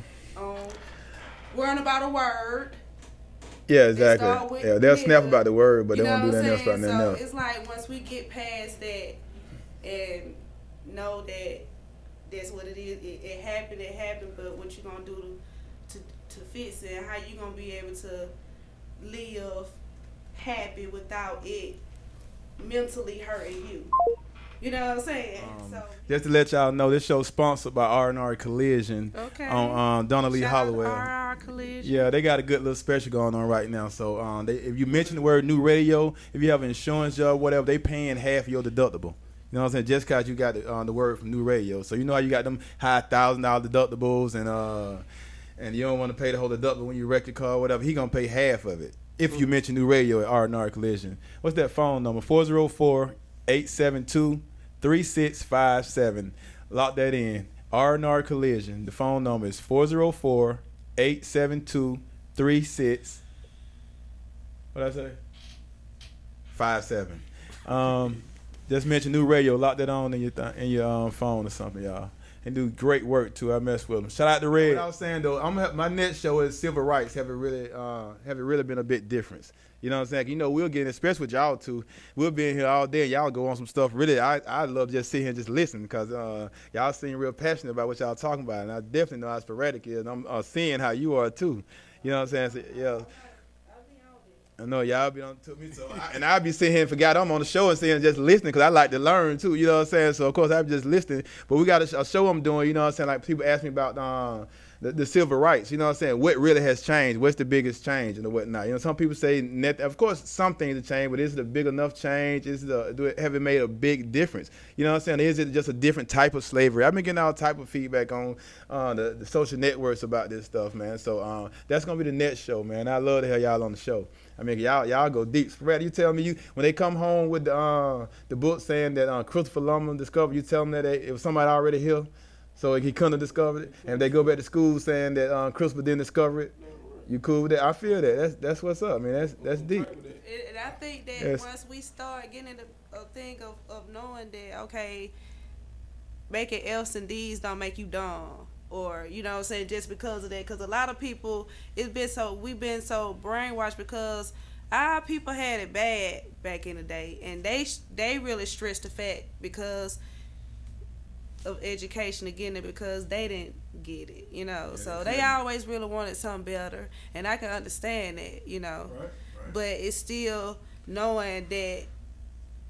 Worrying about a word. yeah, They start exactly. with Yeah, they'll snap nigga. about the word, but You they know won't do what nothing I'm else about saying? nothing So else. it's like once we get past that and know that that's what it is, it happened, but what you gonna do to fix it, and how you gonna be able to live happy without it mentally hurting you. You know what I'm saying? So Just to let y'all know, this show's sponsored by R&R Collision okay. on Donna Lee Shout out to Holloway. RR Collision. Yeah, they got a good little special going on right now. So if you mention the word new radio, if you have an insurance job, whatever, they paying half of your deductible. You know what I'm saying? Just cause you got the word from new radio. So you know how you got them high $1,000 deductibles and you don't want to pay the whole deductible when you wreck your car or whatever. He gonna pay half of it if you mention new radio at R&R Collision. What's that phone number? 404-872-3657. Lock that in. R&R Collision. The phone number is 404-872-36. What I say? 57. Just mention new radio. Lock that on in your phone or something, y'all. And do great work too. I mess with them. Shout out to Red. What I was saying though, my next show is civil rights. Have it really been a bit different? You know what I'm saying? You know, we'll get, especially with y'all two, we'll be in here all day and y'all go on some stuff. Really, I love just sitting here and just listen because y'all seem real passionate about what y'all talking about. And I definitely know how sporadic it is. I'm seeing how you are too. You know what I'm saying? So, yeah. I know y'all be on to me, so I'll be sitting here and forgot I'm on the show and sitting just listening because I like to learn too. You know what I'm saying? So of course I'm just listening, but we got a show I'm doing. You know what I'm saying? Like people ask me about the civil rights. You know what I'm saying? What really has changed? What's the biggest change and whatnot? You know, some people say of course some things have changed, but is it a big enough change? Have it made a big difference? You know what I'm saying? Is it just a different type of slavery? I've been getting all type of feedback on the social networks about this stuff, man. So that's gonna be the next show, man. I love to have y'all on the show. I mean, y'all go deep. Brad, you tell me when they come home with the book saying that Christopher Columbus discovered, you tell them that it was somebody already here, so he couldn't have discovered it. And they go back to school saying that Christopher didn't discover it. You cool with that? I feel that. That's what's up. I mean, that's deep. And I think that once we start getting into a thing of knowing that, okay, making F's and D's don't make you dumb. Or, you know what I'm saying, just because of that. Because a lot of people, we've been so brainwashed because our people had it bad back in the day. And they really stressed the fact because of education again, because they didn't get it, you know. Yeah, so they always really wanted something better. And I can understand that, you know. Right. But it's still knowing that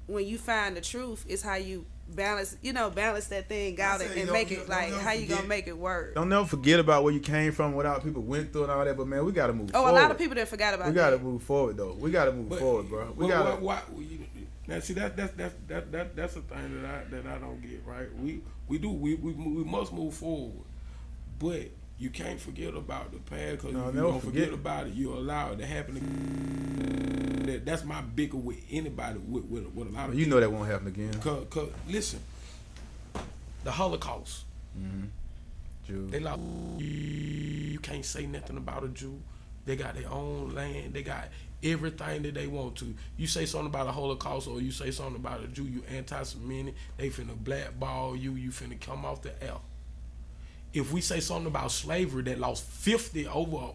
when you find the truth, it's how you balance that thing out and make it like how you gonna make it work. Don't never forget about where you came from, what our people went through and all that. But man, we gotta move forward. A lot of people that forgot about that. We gotta move forward though. We gotta move forward, bro. Now, see, that's the thing that I don't get, right? We must move forward, but you can't forget about the past, because if you don't forget about it, you allow it to happen again. That's my bigger with anybody, with a lot of You people. know that won't happen again. Cause listen, the Holocaust. Jews. They lost. You can't say nothing about a Jew. They got their own land. They got everything that they want to. You say something about a Holocaust or you say something about a Jew, you anti-Semitic. They finna blackball you. You finna come off the L. If we say something about slavery that lost over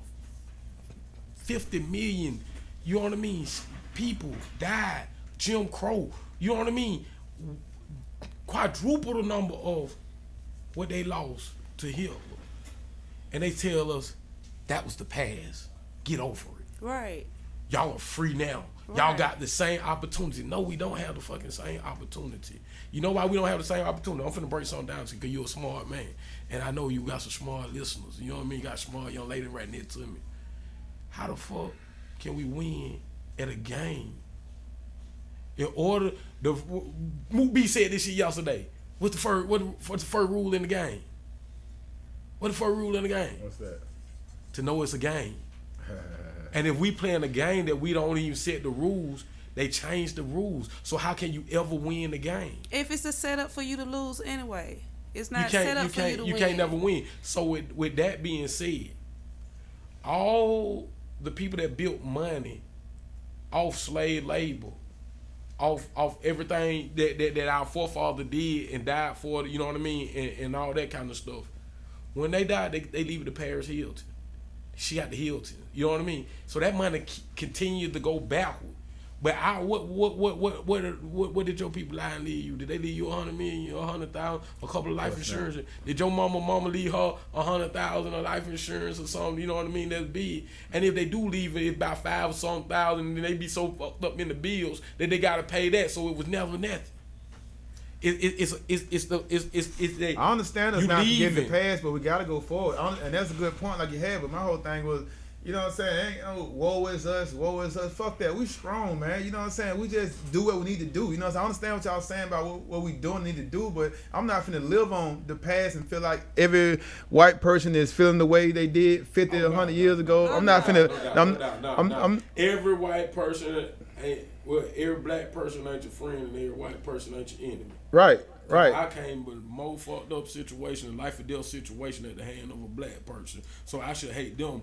50 million, you know what I mean, people died, Jim Crow, you know what I mean, quadruple the number of what they lost to Hitler. And they tell us that was the past. Get over it. Right. Y'all are free now. Y'all got the same opportunity. No, we don't have the fucking same opportunity. You know why we don't have the same opportunity? I'm finna break something down to you because you're a smart man. And I know you got some smart listeners. You know what I mean? You got a smart young lady right next to me. How the fuck can we win at a game? In order, B said this shit yesterday. What's the first rule in the game? What's the first rule in the game? What's that? To know it's a game. And if we playing a game that we don't even set the rules, they change the rules. So how can you ever win the game? If it's a setup for you to lose anyway, it's not You set up for you to win. You can't never win. So with that being said, all the people that built money off slave labor, off everything that our forefather did and died for, you know what I mean, and all that kind of stuff. When they died, they leave it to Paris Hilton. She got the Hilton. You know what I mean? So that money continued to go backward. But what did your people lie and leave you? Did they leave you $100 million, $100,000, a couple of life insurance? Did your mama leave her $100,000 of life insurance or something? You know what I mean? That's big. And if they do leave it, it's about $5,000 or something, and they be so fucked up in the bills that they gotta pay that. So it was never nothing. It's I understand us you not forgetting the leaving. past, but we gotta go forward. And that's a good point, like you had. But my whole thing was, you know what I'm saying? Ain't no woe is us. Fuck that. We strong, man. You know what I'm saying? We just do what we need to do. You know what I'm saying? I understand what y'all saying about what we doing need to do, but I'm not finna live on the past and feel like every white person is feeling the way they did 50 or 100 years ago. I'm not finna. I'm every white person ain't. Well, every black person ain't your friend and every white person ain't your enemy. right. I came with more fucked up situation, a life or death situation at the hand of a black person. So I should hate them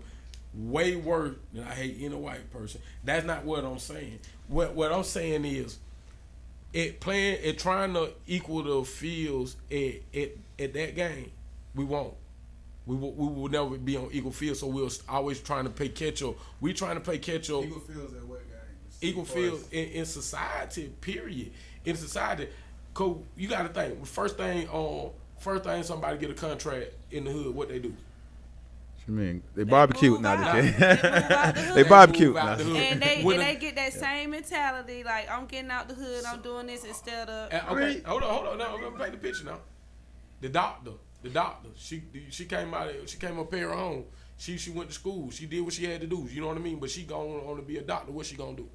way worse than I hate any white person. That's not what I'm saying. What I'm saying is trying to equal the fields at that game, we won't. We will never be on equal field, so we're always trying to play catch up. We trying to play catch up. Equal fields at what game? Equal field in society, period. In society, cause you got to think. First thing somebody get a contract in the hood, what they do? What you mean? They barbecue move now. out. They They move out the hood. They barbecue move out now. the hood. And When they get that same mentality, like I'm getting out the hood, I'm doing this instead of. Okay, hold on. Now I'm gonna paint the picture now. The doctor. She came up here home. She went to school. She did what she had to do. You know what I mean? But she going on to be a doctor. What she gonna do?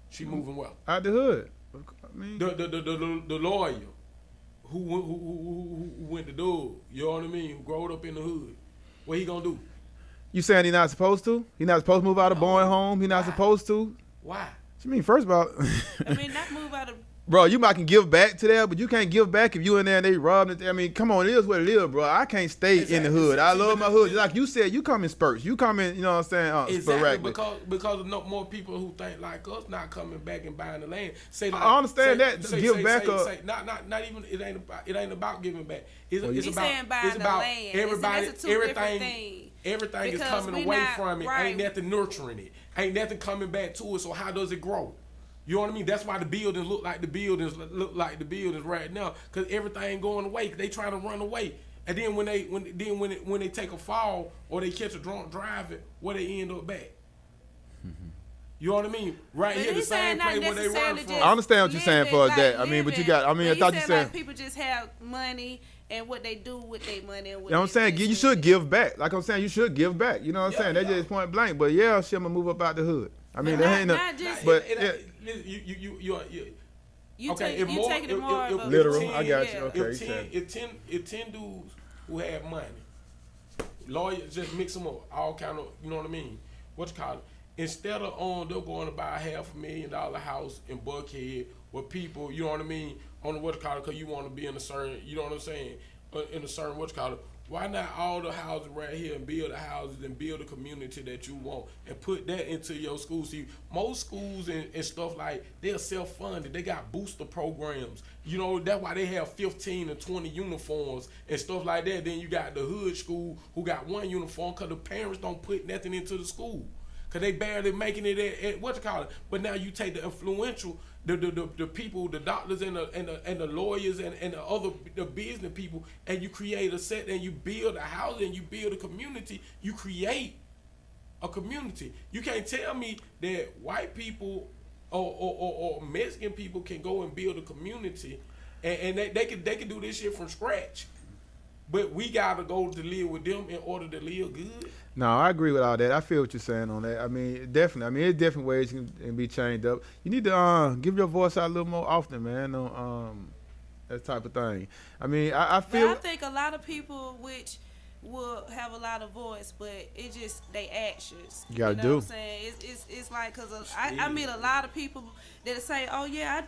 She moving well. Out the hood. I mean, The lawyer who went to do it, you know what I mean? Who growed up in the hood. What he gonna do? you saying he not supposed to? He not supposed to move out of Bowen home? He not supposed to? Why? What you mean? First of all, I mean, not move out of. bro, you might can give back to that, but you can't give back if you in there and they robbed it. I mean, come on, it is what it is, bro. I can't stay in the hood. I love my hood. Like you said, you come in spurts. You come in, you know what I'm saying, sporadically. Because of no more people who think like us not coming back and buying the land. Say like, I understand that. Give back up. Not even it ain't about giving back. It's He's about saying buying the about land. everybody That's a two different thing. everything is Because coming we away not- from it. right. Ain't nothing nurturing it. Ain't nothing coming back to it. So how does it grow? You know what I mean? That's why the buildings look like the buildings right now, because everything going away. They trying to run away, and then when they take a fall or they catch a drunk driving, where they end up back. You know what I mean? Right But here, the he's same saying not place where they run necessarily from. just I understand what you're saying for living, that. like I mean, but you living. got. I mean, I But thought you he said. like people just have money and what they do with their money. And what You know what I'm they saying? invest You should in. give back. Like I'm saying, you should give back. You know what I'm saying? That's just point blank. But yeah, shit, I'm gonna move up out the hood. I mean, But that ain't no. not just- But You You Okay, take if you more- taking it if- more if- of a Literal, ten- I got you. yeah. Okay, if you said. if 10 dudes who had money, lawyers just mix them up, all kind of, you know what I mean? What you call it? Instead of they're going to buy a $500,000 house in Buckhead with people, you know what I mean, on the what you call it, because you want to be in a certain, you know what I'm saying, in a certain what you call it. Why not all the houses right here and build the houses and build a community that you want and put that into your school? See, most schools and stuff like, they're self-funded. They got booster programs. You know, that's why they have 15 and 20 uniforms and stuff like that. Then you got the hood school who got one uniform because the parents don't put nothing into the school. Cause they barely making it at what you call it. But now you take the influential, the people, the doctors and the lawyers and the business people, and you create a set and you build a house and you build a community. You create a community. You can't tell me that white people or Mexican people can go and build a community and they can do this shit from scratch. But we gotta go to live with them in order to live good. No, I agree with all that. I feel what you're saying on that. I mean, definitely. I mean, there's different ways can be changed up. You need to give your voice out a little more often, man. On that type of thing. I mean, I feel. But I think a lot of people which will have a lot of voice, but it just they actions. You gotta know do. What I'm saying it's like because I meet a lot of people that say, oh yeah,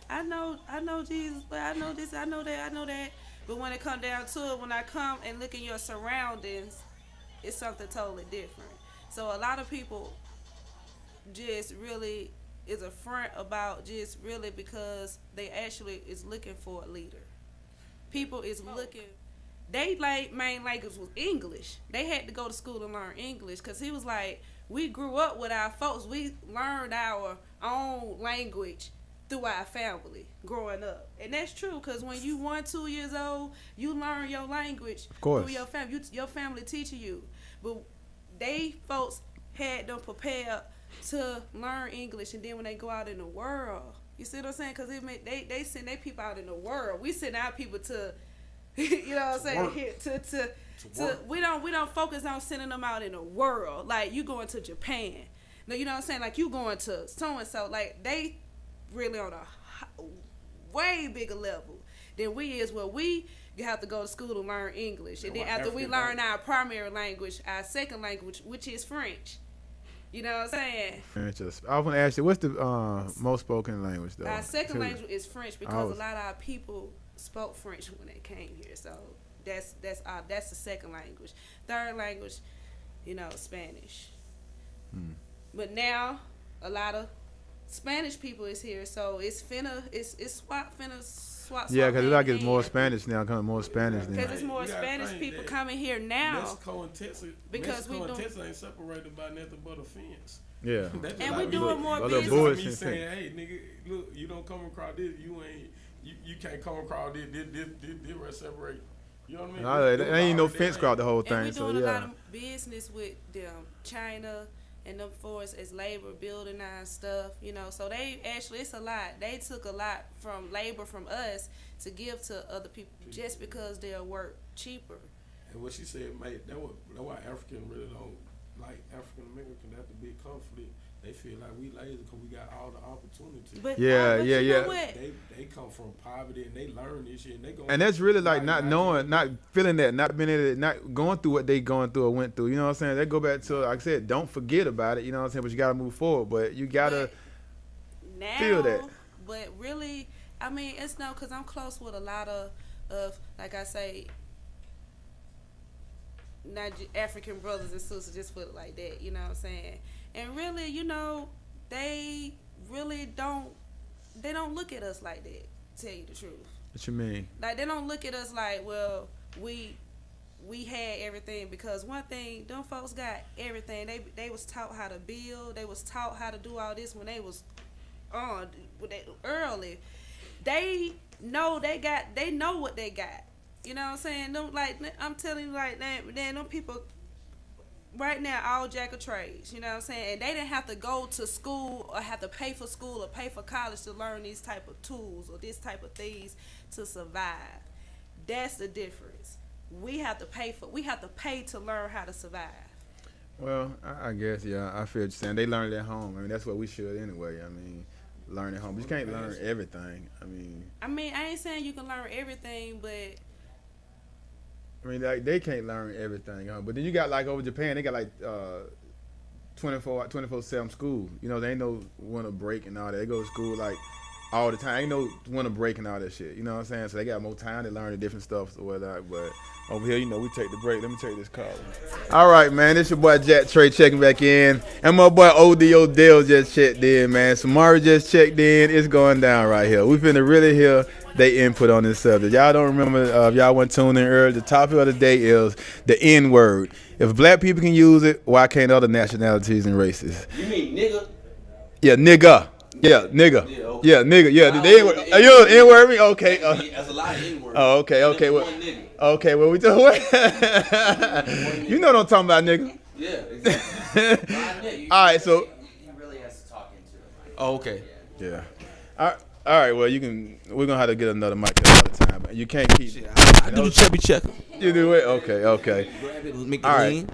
I know Jesus, but I know this, I know that. But when it come down to it, when I come and look in your surroundings, it's something totally different. So a lot of people just really is a front about just really because they actually is looking for a leader. People is looking. They like main language was English. They had to go to school to learn English because he was like, we grew up with our folks. We learned our own language through our family growing up. And that's true because when you 1-2 years old, you learn your language through your family. Your family teaching you. But they folks had them prepared to learn English, and then when they go out in the world, you see what I'm saying? Because they send their people out in the world. We send our people to, you know what I'm saying? Here, to we don't focus on sending them out in the world. Like you going to Japan, no, you know what I'm saying? Like you going to so and so. Like they really on a way bigger level than we is. Where we have to go to school to learn English, and then after we learn our primary language, our second language, which is French. You know what I'm saying? I want to ask you, what's the most spoken language though? Our second language is French because a lot of our people spoke French when they came here. So that's the second language. Third language, you know, Spanish. But now a lot of Spanish people is here, so it's swap. Yeah, because it's like it's more Spanish now, coming more Spanish now. Because it's more Spanish people coming here now. Mexico and Texas, because Mexico and Texas ain't separated by nothing but a fence. Yeah. And we doing more business. business. Me saying, hey, nigga, look, you don't come across this, you can't come across this right separate. You know what I mean? No, there ain't no fence crowd the whole And thing, we so doing a lot yeah. of business with them, China and them for us as labor building our stuff, you know. So they actually, it's a lot. They took a lot from labor from us to give to other people just because they'll work cheaper. And what she said, mate, that's why African really don't like African American. That's the big conflict. They feel like we lazy because we got all the opportunities. But, Yeah, but yeah, you know yeah. what? They come from poverty and they learn this shit and they go. And that's really like not knowing, not feeling that, not being able to, not going through what they going through or went through. You know what I'm saying? They go back to, like I said, don't forget about it. You know what I'm saying? But you got to move forward. But you got to now, feel that. But really, I mean, it's no, because I'm close with a lot of like I say, African brothers and sisters, just put it like that. You know what I'm saying? And really, you know, they really don't look at us like that, to tell you the truth. What you mean? Like, they don't look at us like, well, we had everything, because one thing, them folks got everything. They was taught how to build. They was taught how to do all this when they was early. They know they know what they got. You know what I'm saying? Them, like, I'm telling you, like, then them people right now, all jack of trades, you know what I'm saying? And they didn't have to go to school or have to pay for school or pay for college to learn these type of tools or this type of things to survive. That's the difference. We have to pay to learn how to survive. Well, I guess, yeah, I feel what you're saying. They learned at home. I mean, that's what we should anyway. I mean, learn at home. But you can't learn everything. I mean, I ain't saying you can learn everything, but like, they can't learn everything. But then you got like over Japan, they got like 24/7 school. You know, they ain't no winter break and all that. They go to school like all the time. Ain't no winter break and all that shit. You know what I'm saying? So they got more time to learn the different stuff or whatnot. But over here, you know, we take the break. Let me take this call. All right, man. This your boy Jack Trey checking back in. And my boy OD Odell just checked in, man. Samari just checked in. It's going down right here. We finna really hear they input on this subject. Y'all don't remember, if y'all wasn't tuned in earlier, the topic of the day is the N-word. If black people can use it, why can't other nationalities and races? You mean nigga? Yeah, nigga. Yeah, nigga. Yeah, okay. Yeah, nigga. Yeah, the N-word. the Are you an N-word me? Okay. That's a lot of N-words. Oh, okay, okay. Well, Well, one nigga. okay, well, we doing. You know what I'm talking about, nigga. Yeah, exactly. All right, so. He really has to talk into it. Oh, okay. Yeah. All right. Well, we're gonna have to get another mic another time. You can't keep. Shit, I do the chubby checker. You do it. Okay. Grab it, make it All right. lean.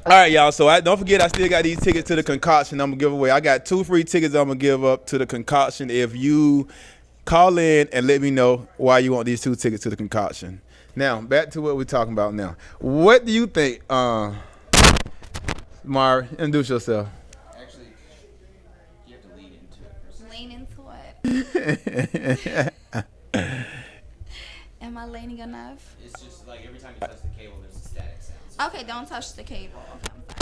All right, y'all. So don't forget, I still got these tickets to the concoction I'm gonna give away. I got 2 free tickets I'm gonna give up to the concoction if you call in and let me know why you want these 2 tickets to the concoction. Now, back to what we're talking about now. What do you think, Mari? Introduce yourself. Actually, you have to lean into it first. Lean into it. Am I leaning enough? It's just like every time you touch the cable, there's a static sound. So Okay, don't touch the cable.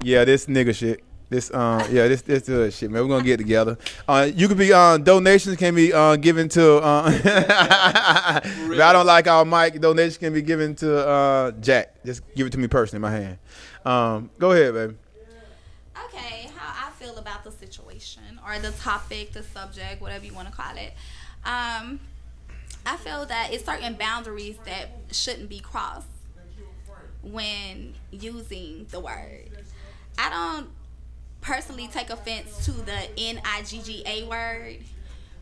Yeah, this nigga shit. This this shit, man. We're gonna get together. You could be donations can be given to. If I don't like our mic, donations can be given to Jack. Just give it to me personally, in my hand. Go ahead, baby. Okay, how I feel about the situation or the topic, the subject, whatever you want to call it. I feel that it's certain boundaries that shouldn't be crossed when using the word. I don't personally take offense to the Nigga word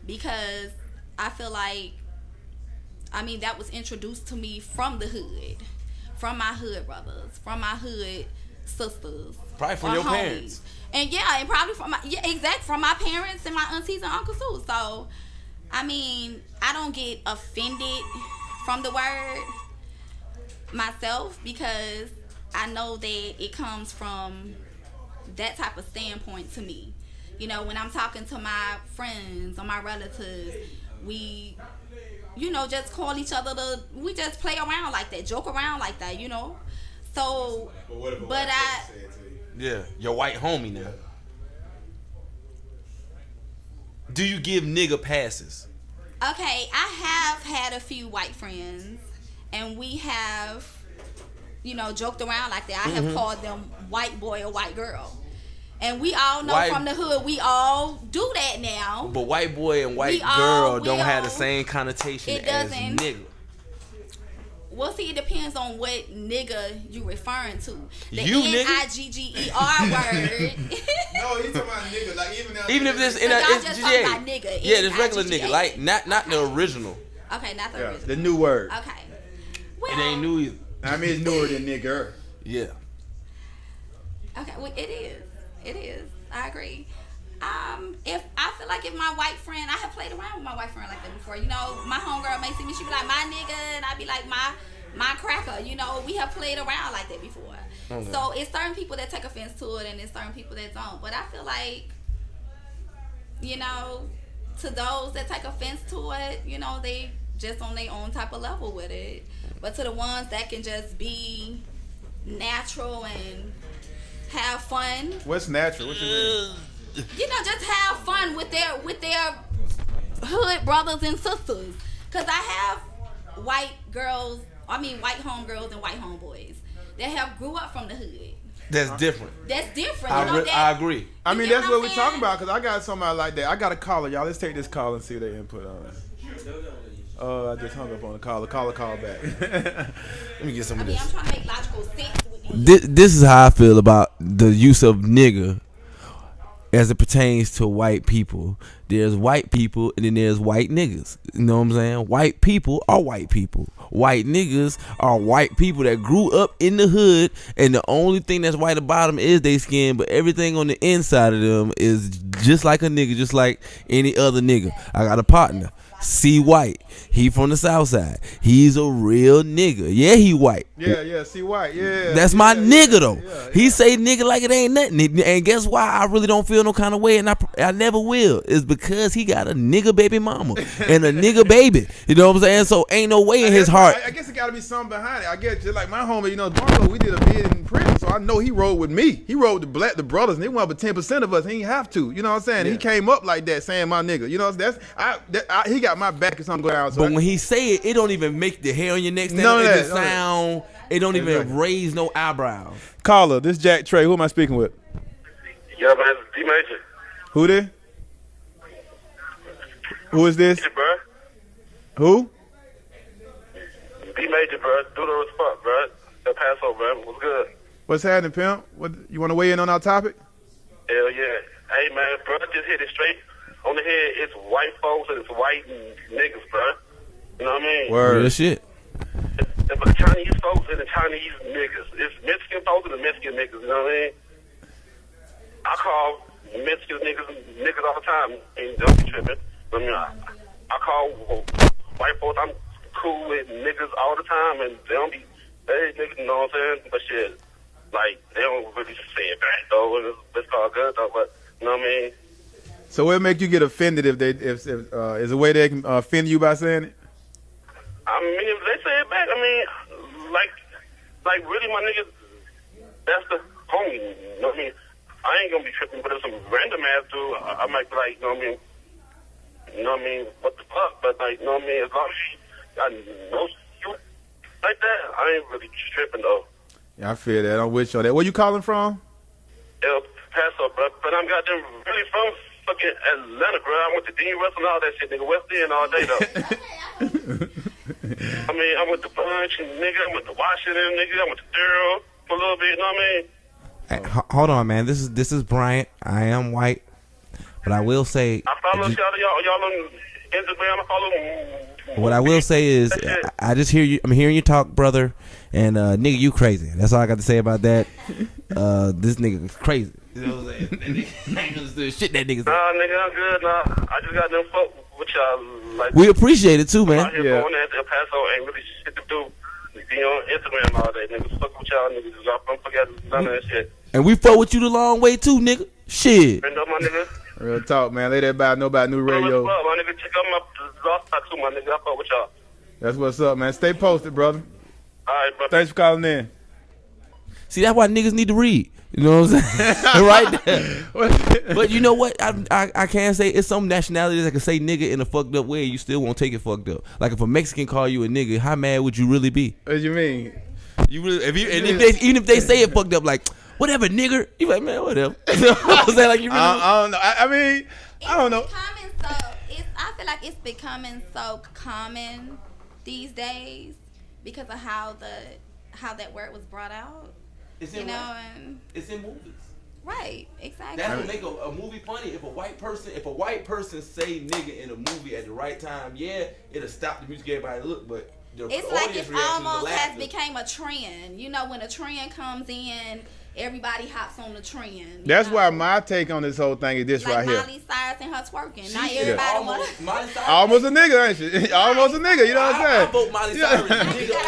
because I feel like, that was introduced to me from the hood, from my hood brothers, from my hood sisters, Probably from or your homies. parents. And probably from from my parents and my aunties and uncles too. So I don't get offended from the word myself because I know that it comes from that type of standpoint to me. When I'm talking to my friends or my relatives, we, just call each other we just play around like that, joke around like that, So, Yeah, your white homie now. Do you give nigga passes? okay, I have had a few white friends, and we have, joked around like that. I have called them white boy or white girl. And we all know from the hood, we all do that now. But white boy and white girl don't have the same connotation as nigga. Well, see, it depends on what nigga you referring to. The You nigga? Nigger word. No, he's talking about nigga. Like Even if this, So y'all just talking about nigga. yeah, this regular N-I-G-G-A. nigga, like not the original. Okay, not the original. the new word. Okay. Well, It ain't new either. It's newer than nigger. Yeah. okay, well, it is. It is. I agree. If I feel like if my white friend, I have played around with my white friend like that before. My homegirl may see me, she be like my nigga, and I be like my cracker. We have played around like that before. Okay. So it's certain people that take offense to it, and it's certain people that don't. But I feel like, to those that take offense to it, they just on their own type of level with it. But to the ones that can just be natural and have fun, What's natural? What you mean? just have fun with their hood brothers and sisters. Cause I have white homegirls and white homeboys that have grew up from the hood. That's different. That's different. I agree. I mean, get that's what what I'm we're talking saying? about. Cause I got somebody like that. I got a caller, y'all. Let's take this call and see their input on it. I just hung up on the caller. Caller, call back. Let me get some of I'm this. trying to make logical sense with these. This is how I feel about the use of nigga as it pertains to white people. There's white people and then there's white niggas. You know what I'm saying? White people are white people. White niggas are white people that grew up in the hood, and the only thing that's white about them is their skin, but everything on the inside of them is just like a nigga, just like any other nigga. I got a partner, C. White. He from the South Side. He's a real nigga. Yeah, he white. Yeah, C. White. Yeah. That's my nigga though. Yeah. He say nigga like it ain't nothing. And guess why I really don't feel no kind of way, and I never will, is because he got a nigga baby mama and a nigga baby. You know what I'm saying? So ain't no way in his heart. I guess it got to be something behind it. I guess just like my homie, you know, Bongo, we did a bid in prison, so I know he rode with me. He rode with the brothers, and they want but 10% of us. He ain't have to. You know what I'm saying? Yeah. He came up like that, saying my nigga. You know, he got my back if something go down. So But when he say it, it don't even make the hair on your neck stand None up. of It that, just none of that. sound. It don't even Exactly. raise no eyebrows. Caller, this Jack Trey. Who am I speaking with? Yeah, man, it's D Major. Who this? Who is this? Hey, bro. Who? D Major, bro. Do the respect, bro. El Paso, bro. What's good? What's happening, pimp? What you want to weigh in on our topic? Hell yeah. Hey, man, bro, just hit it straight on the head. It's white folks and it's white niggas, bro. You know what I mean? Word. Real shit. It's the Chinese folks and the Chinese niggas. It's Mexican folks and the Mexican niggas, you know what I mean? I call Mexican niggas all the time, and don't be tripping. I mean, I call white folks, I'm cool with niggas all the time, and they don't be, hey, niggas, you know what I'm saying? But shit, like, they don't really say it back, though. It's all good, though, but, you know what I mean? So what make you get offended if is a way they can offend you by saying it? I mean, if they say it back, I mean, like really, my niggas, that's the homie, you know what I mean? I ain't gonna be tripping, but if some random ass dude, I might be like, you know what I mean? You know what I mean? What the fuck? But like, you know what I mean? As long as I know you like that, I ain't really tripping though. Yeah, I feel that. I'm with you on that. Where you calling from? El Paso, bro. But I'm goddamn really from fucking Atlanta, bro. I went to Dean Russell and all that shit, nigga. West End all day though. I mean, I went to Bunch, nigga. I went to Washington, nigga. I went to Durham for a little bit, you know what I mean? Hey, hold on, man. This is Bryant. I am white, but I will say. I follow y'all on Instagram. I follow. What I will say is, I just hear you. I'm hearing you talk, brother, and nigga, you crazy. That's all I got to say about that. This nigga is crazy. You know what I'm saying? I ain't understood shit that nigga said. Nah, nigga, I'm good. Nah, I just got them fuck with y'all. Like, We appreciate it too, man. out here going at El Paso ain't really shit to do. Be on Instagram all day, niggas. Fuck with y'all niggas. Don't forget none of that shit. And we fuck with you the long way too, nigga. Shit. Friend up, my nigga. Real talk, man. Let everybody know about New Radio. What's up, my nigga? Check out my lost talk too, my nigga. I fuck with y'all. That's what's up, man. Stay posted, brother. All right, bro. Thanks for calling in. See, that's why niggas need to read. You know what I'm saying? Right there. But you know what? I can't say it's some nationalities that can say nigga in a fucked up way. You still won't take it fucked up. Like if a Mexican call you a nigga, how mad would you really be? What you mean? You really, even if they say it fucked up, like whatever, nigger. You like, man, whatever. You know what I'm saying? Like you really. I don't know. I mean, I don't know. I feel like it's becoming so common these days because of how that word was brought out. It's you know, and it's in movies. Right, exactly. That would make a movie funny if a white person say nigga in a movie at the right time. Yeah, it'll stop the music, everybody look, but it's like it almost has became a trend. You know, when a trend comes in, everybody hops on the trend. That's why my take on this whole thing is this like right here. Miley Cyrus and her twerking. Not everybody almost a nigga, ain't she? Almost a nigga. You know what I'm saying? I vote Miley Cyrus.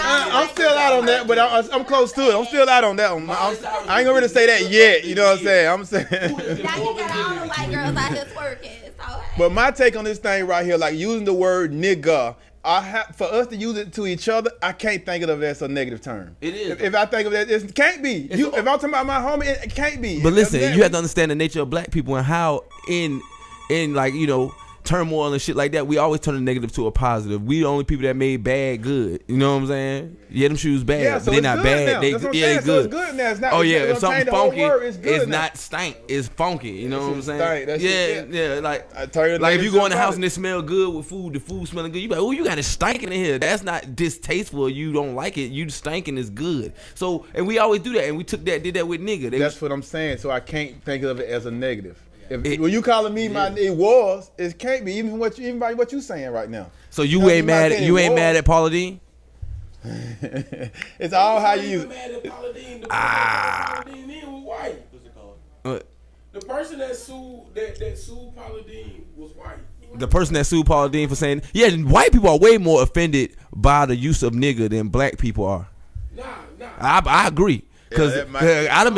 I'm still out on that, but I'm close to it. I'm still out on that one. I ain't gonna really say that yet. You know what I'm saying? I'm saying. Now you got all the white girls out here twerking. So, But my take on this thing right here, like using the word nigga, for us to use it to each other, I can't think of it as a negative term. It is. If I think of it, it can't be. If I'm talking about my homie, it can't be. But listen, you have to understand the nature of black people and how in like, you know, turmoil and shit like that, we always turn a negative to a positive. We the only people that made bad good. You know what I'm saying? Yeah, them shoes bad. Yeah, so but they not bad. They good. So it's good now. It's not, oh yeah, if something funky, it's not stank. It's funky. You know what I'm saying? Stank. That's Yeah. Like if you go in the house and it smell good with food, the food smelling good, you be like, oh, you got it stinking in here. That's not distasteful. You don't like it. You stinking is good. So, and we always do that, and we did that with nigga. That's what I'm saying. So I can't think of it as a negative. When you calling me it was, it can't be even by what you saying right now. So you No, ain't you're not mad? saying You it ain't was. mad at Paula Deen? It's all how you use it. Mad at Paula Deen. The person that Paula Deen in was white. The person that sued Paula Deen was white. The person that sued Paula Deen for saying, yeah, white people are way more offended by the use of nigga than black people are. Nah. I agree. Because Yeah, that might- I done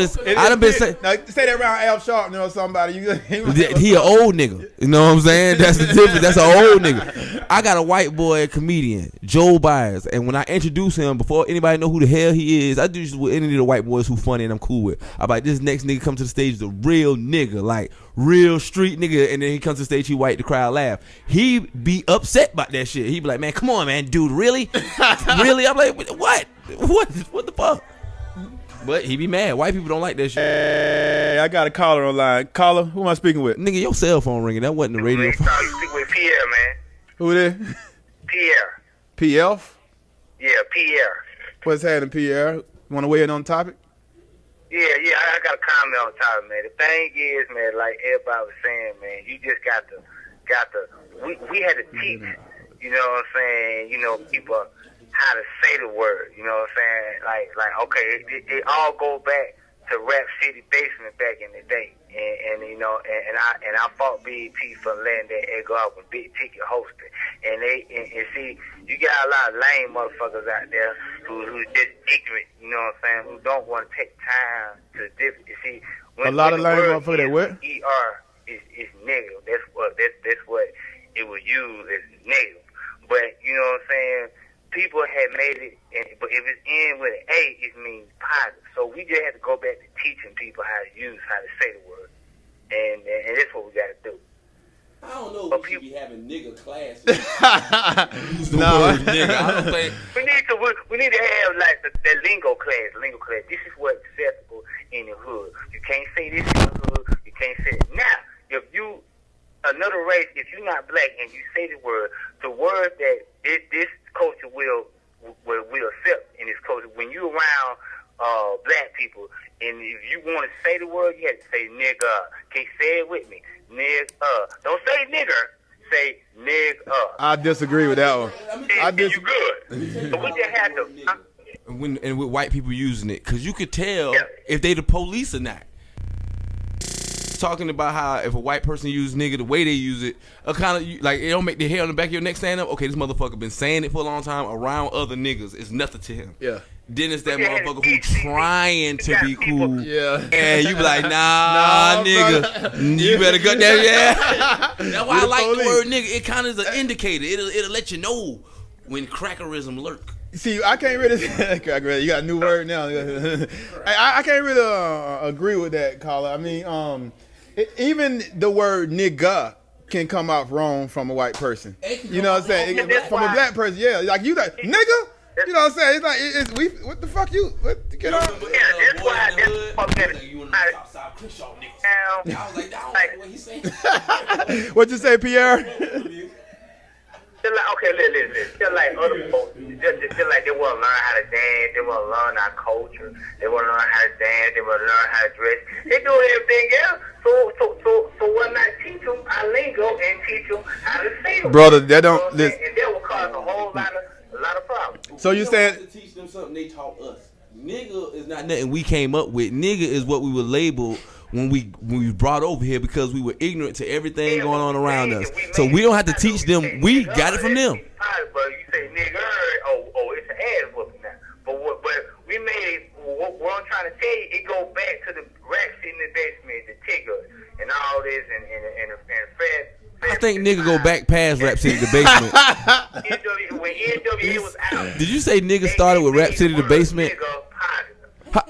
been saying, Now, say that around Al Sharpton or somebody. he an old nigga. You know what I'm saying? That's the difference. That's an old nigga. I got a white boy comedian, Joe Byers, and when I introduce him, before anybody know who the hell he is, I do this with any of the white boys who funny and I'm cool with. I'm like, this next nigga come to the stage is a real nigga, like real street nigga, and then he comes to the stage, he white, the crowd laugh. He be upset about that shit. He be like, man, come on, man, dude, really? Really? I'm like, what? What the fuck? But he be mad. White people don't like that shit. Hey, I got a caller online. Caller, who am I speaking with? Nigga, your cell phone ringing. That wasn't the radio phone. You speak with Pierre, man. Who it is? Pierre. PF? Yeah, Pierre. What's happening, Pierre? Want to weigh in on the topic? Yeah, I got a comment on top, man. The thing is, man, like everybody was saying, man, you just got to, we had to teach, you know what I'm saying, people how to say the word, you know what I'm saying? Like okay, it all go back to Rap City Basement back in the day. And I fought BET for letting that egg go out when Big Ticket hosted. And see, you got a lot of lame motherfuckers out there who's just ignorant, you know what I'm saying, who don't want to take time to different. You see, A lot of lame motherfuckers that what? ER is negative. That's what it was used as negative. But you know what I'm saying? People had made it, but if it's in with an A, it means positive. So we just have to go back to teaching people how to say the word, and that's what we got to do. I don't know if we should be having nigga classes. No, nigga, I don't think. We need to have like the lingo class. This is what's acceptable in the hood. You can't say this in the hood. You can't say it. Now, if you another race, if you're not black and you say the word that this culture will accept in this culture. When you around black people, and if you want to say the word, you have to say nigga. Can you say it with me? Nigga. Don't say nigger. Say nigga. I disagree with that one. You good. So we just have to. And with white people using it, because you could tell if they the police or not. Talking about how if a white person use nigga, the way they use it, kind of like it don't make the hair on the back of your neck stand up. Okay, this motherfucker been saying it for a long time around other niggas. It's nothing to him. Yeah. Then it's that motherfucker who trying to be cool. Yeah. And you be like, nah nigga, you better gut that. Yeah. That's why I like the word nigga. It kind of is an indicator. It'll let you know when crackerism lurk. See, I can't really. You got a new word now. I can't really agree with that, caller. I mean, even the word nigga can come out wrong from a white person. You know what I'm saying? From a black person, yeah. Like you like nigga. You know what I'm saying? It's like what the fuck you? Get on. Yeah, that's why. You want to Southside Crenshaw niggas. I was like, I don't know what he's saying. What you say, Pierre? Just like, okay, listen. Just like other folks, just like they want to learn how to dance, they want to learn our culture, they want to learn how to dance, they want to learn how to dress. They do everything else. So why not teach them our lingo and teach them how to say it? Brother, that don't. And that will cause a whole lot of problems. So you saying? To teach them something they taught us. Nigga is not nothing we came up with. Nigga is what we were labeled when we brought over here because we were ignorant to everything going on around us. So we don't have to teach them. We got it from them. But you say nigga, it's an ass whooping now. But we made it. What I'm trying to tell you, it goes back to the racks in the basement, the Tigger, and all this, and Fred. I think nigga go back past Rap City the Basement. When NWA was out. Did you say nigga started with Rap City the Basement?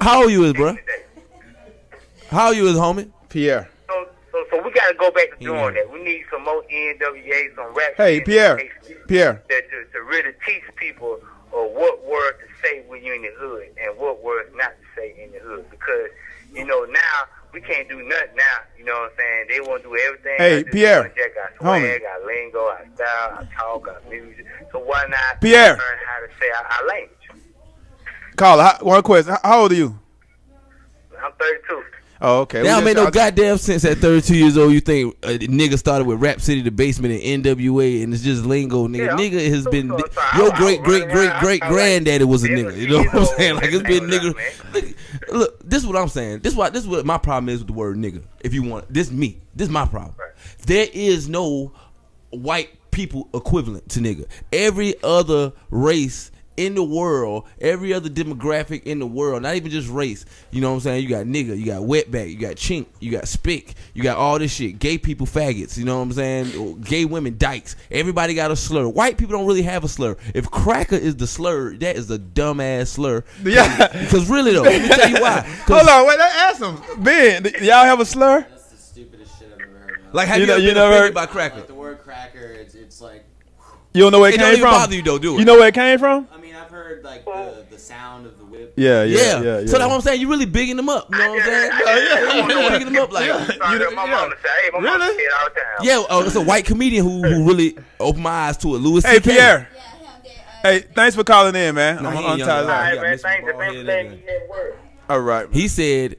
How old you is, bro? How old you is, homie? Pierre. So we got to go back to doing that. We need some more NWA, some rap. Hey, Pierre. To really teach people what words to say when you're in the hood and what words not to say in the hood. Because, now we can't do nothing now. You know what I'm saying? They want to do everything. Hey, Pierre. Got swag, got lingo, got style, got talk, got music. So why not Pierre. learn how to say our language? Caller, one question. How old are you? I'm 32. Oh, okay. That don't make no I- goddamn sense at 32 years old. You think a nigga started with Rap City, The Basement, and NWA, and it's just lingo, nigga. Yeah, Nigga has been so your I great was running around, granddaddy was a nigga. You know what I'm saying? Like it's been nigga. nigga. Look, this is what I'm saying. This is what my problem is with the word nigga. If you want this, is my problem. Right. There is no white people equivalent to nigga. Every other race in the world, every other demographic in the world, not even just race, you know what I'm saying? You got nigga, you got wetback, you got chink, you got spick, you got all this shit. Gay people faggots, you know what I'm saying? Gay women dykes. Everybody got a slur. White people don't really have a slur. If cracker is the slur, that is a dumbass slur. Yeah. Because really though, let me tell you why. Hold on, wait. Ask them. Ben, y'all have a slur? That's the stupidest shit I've ever heard. Man. Like have You you, know- ever you been never offended heard- by cracker? Like the word cracker, it's like. You don't know where it It don't came even from? bother you though, do it? You know where it came from? I mean, I've heard like the sound of the whip. Yeah. So that's what I'm saying. You really bigging them up. You know what I'm saying? You really bigging them up like. Sorry, my mom to say, hey, my mom Really? kid out of town. Yeah, it's a white comedian who really opened my eyes to it. Louis Hey, C.K. Pierre. Yeah, him there. Hey, thanks for calling in, man. No, I'm he on ain't young time. enough. All He right, got man. Mr. Thanks for Ballhead letting and me get word. All right. He said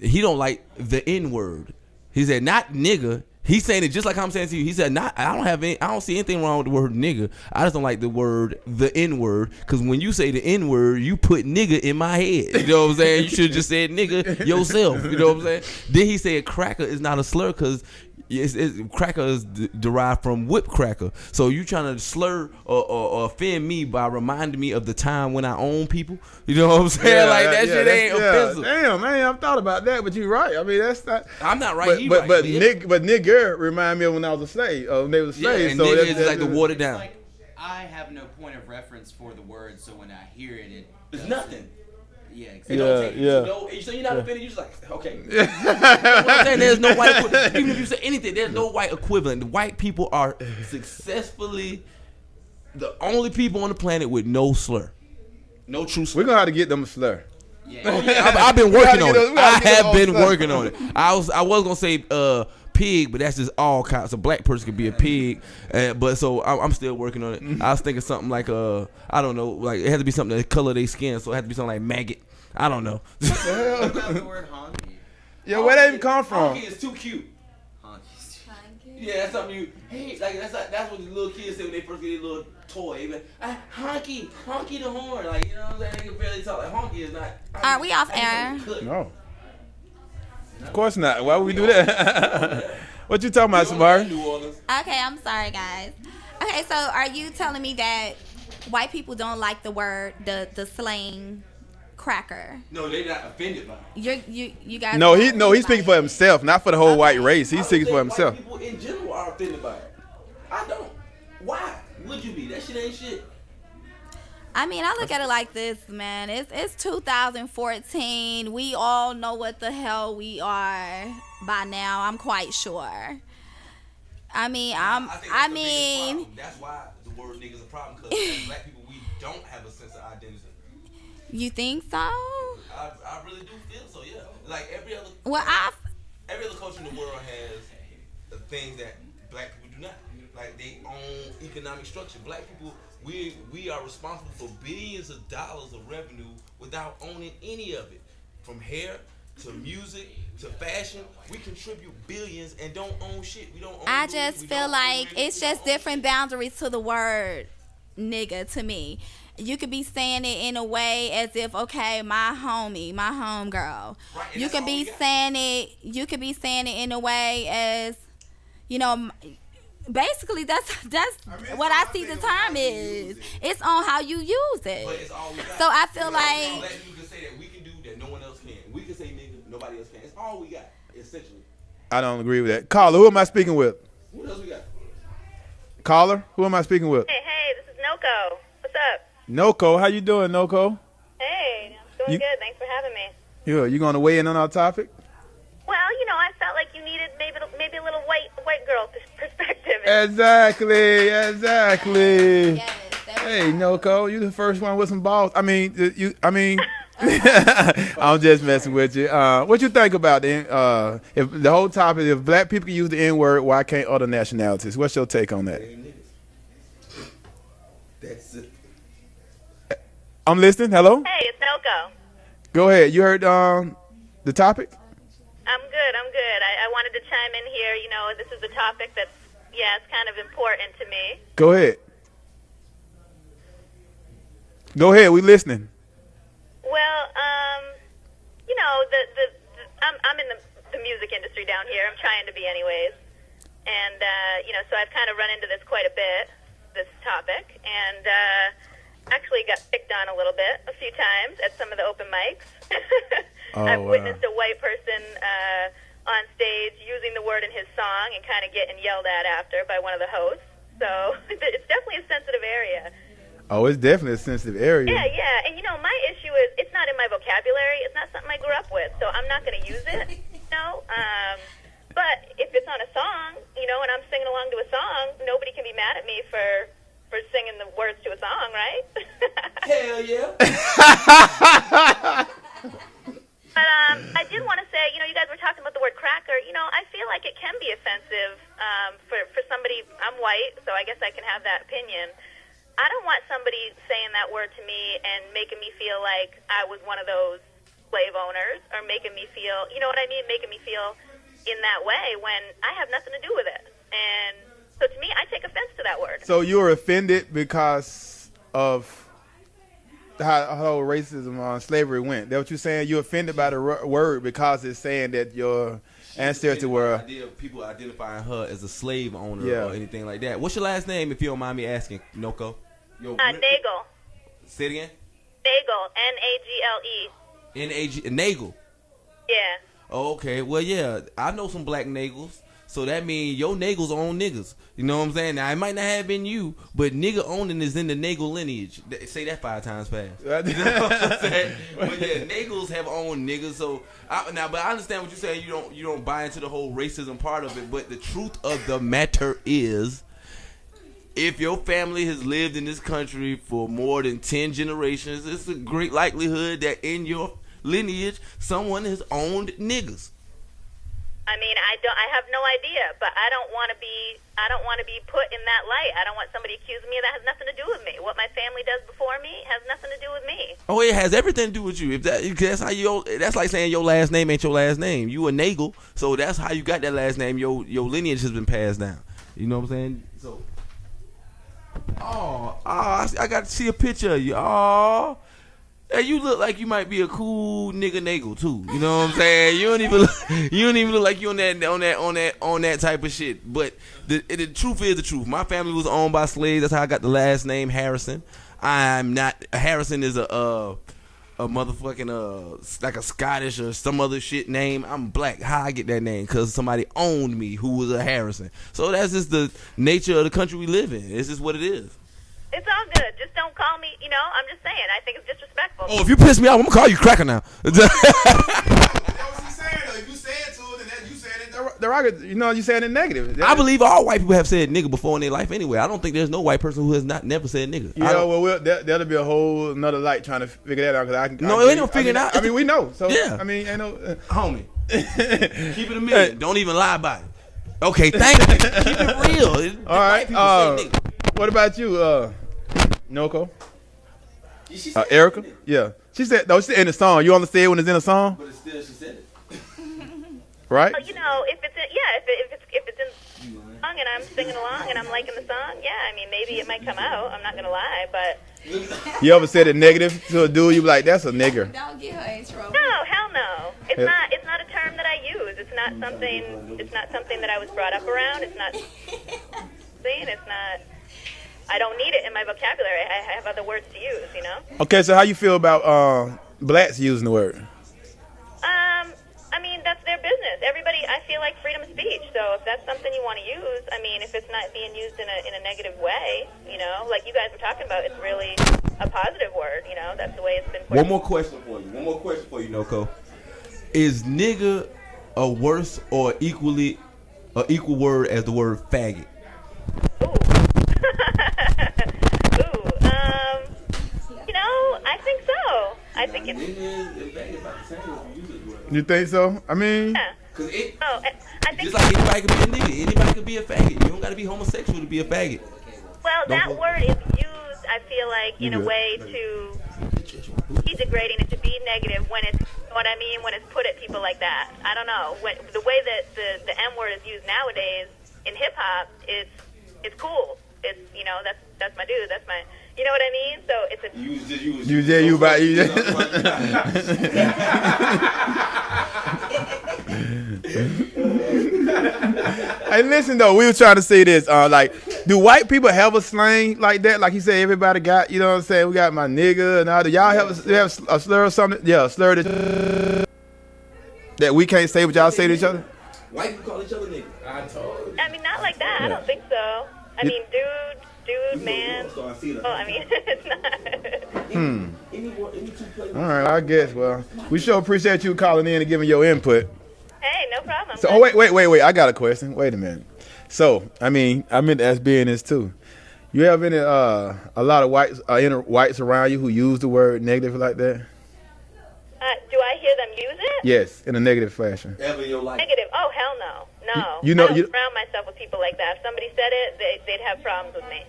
he don't like the N word. He said not nigga. He's saying it just like I'm saying to you. He said I don't see anything wrong with the word nigga. I just don't like the word the N word, because when you say the N word, you put nigga in my head. You know what I'm saying? You should have just said nigga yourself. You know what I'm saying? Then he said cracker is not a slur because cracker is derived from whip cracker. So you trying to slur or offend me by reminding me of the time when I owned people? You know what I'm saying? Like that shit ain't offensive. Damn, man, I've thought about that, but you're right. I mean, that's not. I'm not right. But he but right, but man. nigger remind me of when I was a slave. When they was a Yeah, slave. and so nigga that's is like the watered It's down. like I have no point of reference for the word, so when I hear it, It's doesn't- nothing. Yeah, It exactly. don't take you yeah. to know. So you're not offended. You're just like, okay. What I'm saying, there's no white equivalent. Even if you say anything, there's no white equivalent. The white people are successfully the only people on the planet with no slur. No true slur. We're gonna have to get them a slur. Oh, yeah, I've been working on it. we I gotta get have them been all slur. working on it. I was gonna say pig, but that's just all kinds. A black person could be a pig, but so I'm still working on it. I was thinking something like I don't know, like it has to be something that color their skin, so it has to be something like maggot. I don't know. What about the word honky? Yeah, where they even come from? Honky is too cute. Honky's Yeah, that's something you hey, like that's what the little kids say when they first get their little toy. They be like, honky the horn, like you know what I'm saying? They can barely talk. Like honky is not. Are we off air? No. Of course not. Why would we do that? What you talking about, Samari? New Orleans. Okay, I'm sorry, guys. Okay, so are you telling me that white people don't like the word, the slang cracker? No, they're not offended by it. You guys. No, are he's offended speaking by for it? himself, not for the whole white race. I He's don't speaking for think himself. White people in general are offended by it. I don't. Why would you be? That shit ain't shit. I mean, I look at it like this, man. It's 2014. We all know what the hell we are by now. I'm quite sure. I mean, I mean, That's why the word nigga is a problem, because as black people, we don't have a sense of identity. you think so? I really do feel so, yeah. Like every other culture in the world has the things that black people do not. Like they own economic structure. Black people, we are responsible for billions of dollars of revenue without owning any of it. From hair to music to fashion, we contribute billions and don't own shit. We don't own I movies, just we feel don't like own it's just different boundaries to the word nigga to me. You could be saying it in a way as if, okay, my homie, my homegirl. Right, and You that's could all be we got. saying it. You could be saying it in a way as, you know, basically that's what I see the term is. It's on how you use But it. it's all we got. So I feel Black like people can say that we can do that no one else can. We can say nigga, nobody else can. It's all we got, essentially. I don't agree with that. Caller, who am I speaking with? What else we got? Caller, who am I speaking with? Hey, this is Noko. What's up? Noko, how you doing, Noko? Hey, I'm doing good. Thanks for having me. You going to weigh in on our topic? Well, I felt like you needed maybe a little white girl perspective. Exactly. yes, that was Hey, Noko, you the first one with some balls. I'm just messing with you. What you think about if the whole topic, if black people can use the N-word, why can't other nationalities? What's your take on that? That's it. I'm listening. Hello? Hey, it's Noko. Go ahead. You heard the topic? I'm good. I wanted to chime in here. You know, this is a topic that's, it's kind of important to me. Go ahead. Go ahead. We listening. Well, you know, I'm in the music industry down here. I'm trying to be anyways. And, you know, so I've kind of run into this quite a bit, this topic. And actually got picked on a little bit a few times at some of the open mics. I've witnessed a white person on stage using the word in his song and kind of getting yelled at after by one of the hosts. So it's definitely a sensitive area. Oh, it's definitely a sensitive area. Yeah. And, you know, my issue is it's not in my vocabulary. It's not something I grew up with, so I'm not going to use it, you know. But if it's on a song, you know, and I'm singing along to a song, nobody can be mad at me for singing the words to a song, right? Hell yeah. But I did want to say, you know, you guys were talking about the word cracker. You know, I feel like it can be offensive for somebody. I'm white, so I guess I can have that opinion. I don't want somebody saying that word to me and making me feel like I was one of those slave owners, or making me feel, you know what I mean, making me feel in that way when I have nothing to do with it. And so to me, I take offense to that word. So you were offended because of how racism on slavery went. That's what you're saying? You're offended by the word because it's saying that your ancestors were... The idea of people identifying her as a slave owner Yeah. or anything like that. What's your last name, if you don't mind me asking, Noko? Nagel. Say it again? Nagel. Nagle. N-A-G... Nagel. Yeah. Oh, okay. Well, yeah, I know some black nagels. So that means your nagels own niggas. You know what I'm saying? Now, it might not have been you, but nigga owning is in the Nagel lineage. Say that 5 times fast. You know what I'm saying? But yeah, nagels have owned niggas. So but I understand what you're saying. You don't buy into the whole racism part of it. But the truth of the matter is, if your family has lived in this country for more than 10 generations, it's a great likelihood that in your lineage, someone has owned niggas. I mean, I have no idea, but I don't want to be put in that light. I don't want somebody accusing me. That has nothing to do with me. What my family does before me has nothing to do with me. Oh, it has everything to do with you. If that's how that's like saying your last name ain't your last name. You a Nagel, so that's how you got that last name. Your lineage has been passed down. You know what I'm saying? So, I got to see a picture of you. Oh. Hey, you look like you might be a cool nigga Nagel too. You know what I'm saying? You don't even look like you on that type of shit. But the truth is the truth. My family was owned by slaves. That's how I got the last name Harrison. I'm not. Harrison is a motherfucking like a Scottish or some other shit name. I'm black. How I get that name? Because somebody owned me who was a Harrison. So that's just the nature of the country we live in. It's just what it is. It's all good. Just don't call me, you know, I'm just saying. I think it's disrespectful. Oh, if you piss me off, I'm going to call you cracker now. That's what she's saying, though. If you say it to her, then you saying it, you know, you saying it negative. I believe all white people have said nigga before in their life anyway. I don't think there's no white person who has never said nigga. Yeah, well, that'll be a whole another light trying to figure that out. It ain't no figuring out. I mean, we know. So, yeah. I mean, ain't no... Homie, keep it a million. Don't even lie about it. Okay, thank you. Keep it real. All right. What about you, Noko? Erica? Yeah. She said, no, she said in the song. You only say it when it's in a song? But it's still, she said it. Right? You know, if it's in the song and I'm singing along and I'm liking the song, yeah, I mean, maybe it might come out. I'm not going to lie, but... You ever said it negative to a dude? You be like, that's a nigger. Don't get her in trouble. No, hell no. It's not a term that I use. It's not something that I was brought up around. It's not... I don't need it in my vocabulary. I have other words to use, you know? Okay, so how you feel about blacks using the word? I mean, that's their business. Everybody, I feel like freedom of speech. So if that's something you want to use, I mean, if it's not being used in a negative way, you know, like you guys were talking about, it's really a positive word, you know? That's the way it's been put. One more question for you, Noko. Is nigga a worse or equal word as the word faggot? You know, I think so. I think it's... You think so? I mean... Yeah. I think just like anybody could be a nigga. Anybody could be a faggot. You don't got to be homosexual to be a faggot. Well, that word is used, I feel like, in a way to be degrading it, to be negative when it's, you know what I mean, when it's put at people like that. I don't know. The way that the M word is used nowadays in hip hop, it's cool. It's, you know, that's my dude. That's my, you know what I mean? So it's a. Hey, listen though, we were trying to say this. Like, do white people have a slang like that? Like you said, everybody got. You know what I'm saying? We got my nigga and all. Do y'all have a slur or something? Yeah, a slur that we can't say, but y'all say to each other. White people call each other niggas. I mean, not like that. I don't think so. I mean, dude, man. Oh, I mean, it's not. All right, I guess. Well, we sure appreciate you calling in and giving your input. Hey, no problem. So, wait. I got a question. Wait a minute. So, I meant to ask Ben this too. You have any a lot of whites around you who use the word negative like that? Do I hear them use it? Yes, in a negative fashion. Ever in your life? Negative? Oh, hell no. No. You know, I don't surround myself with people like that. If somebody said it, they'd have problems with me.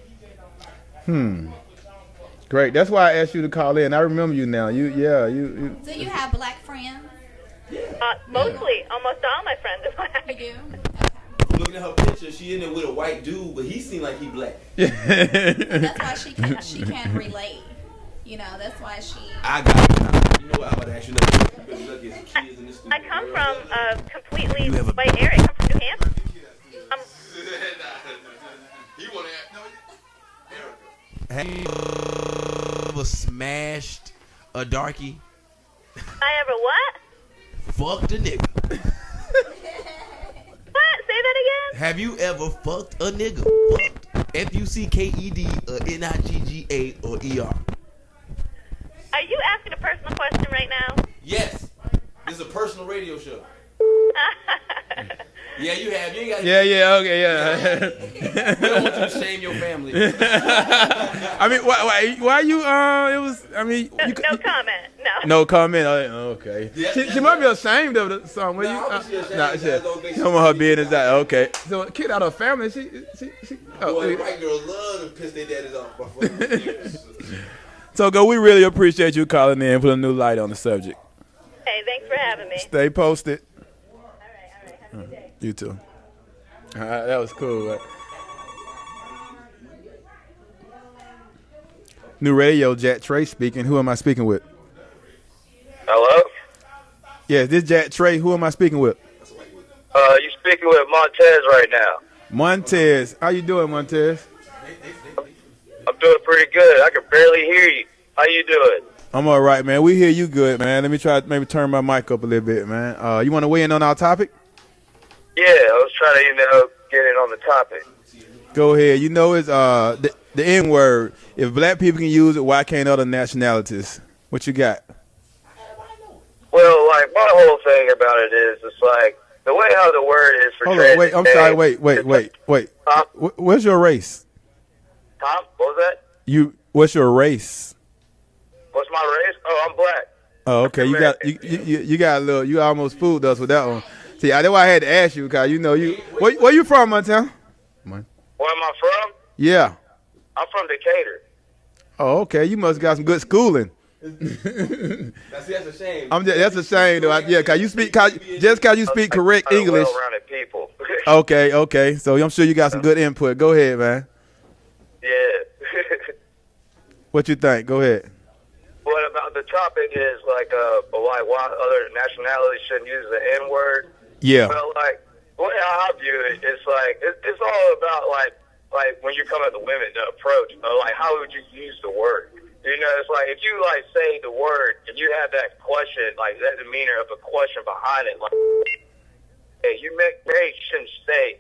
Great. That's why I asked you to call in. I remember you now. You. Do you have black friends? Mostly. Almost all my friends are black. You do? Looking at her picture, she in there with a white dude, but he seemed like he black. That's why she can't relate. You know, that's why she. I got it. You know what? I'm about to ask you another. Look at kids in the studio. I come from a completely white area. I come from New Hampshire. Have you ever smashed a darkie? I ever what? Fucked a nigga. What? Say that again? Have you ever fucked a nigga? Fucked. F-U-C-K-E-D or N-I-G-G-A or E-R. Are you asking a personal question right now? Yes. This is a personal radio show. Yeah, you have. You ain't got. Okay. We don't want you to shame your family. I mean, why you? It was. I mean, no comment. No. No comment. Okay. Yeah, she might be ashamed of the song. She don't want her business out. Okay. So kid out of her family. She. Boy, white girls love to piss their daddies off. So, we really appreciate you calling in and putting a new light on the subject. Hey, thanks for having me. Stay posted. All right. Have a good day. You too. All right, that was cool. Right? New radio, Jack Trey speaking. Who am I speaking with? Hello? Yes, this Jack Trey. Who am I speaking with? You speaking with Montez right now. Montez. How you doing, Montez? I'm doing pretty good. I can barely hear you. How you doing? I'm all right, man. We hear you good, man. Let me try maybe turn my mic up a little bit, man. You want to weigh in on our topic? Yeah, I was trying to, get in on the topic. Go ahead. You know it's the N-word. If black people can use it, why can't other nationalities? What you got? Well, like, my whole thing about it is, it's like, the way how the word is portrayed. Hold on, wait. I'm sorry. Wait. Huh? What's your race? Tom, what was that? What's your race? What's my race? Oh, I'm black. Oh, okay. You got a little. You almost fooled us with that one. See, that's why I had to ask you, because you know you. Where you from, Montana? Where am I from? Yeah. I'm from Decatur. Oh, okay. You must have got some good schooling. That's a shame. That's a shame, though. Cause you speak, just because you speak correct English. Well-rounded people. Okay. So I'm sure you got some good input. Go ahead, man. Yeah. What you think? Go ahead. What about the topic is like why other nationalities shouldn't use the N-word? Yeah. Well, like, the way I view it, it's like it's all about like when you come at the women, the approach, like how would you use the word? You know, it's like if you like say the word and you have that question, like that demeanor of a question behind it, like, hey, you shouldn't say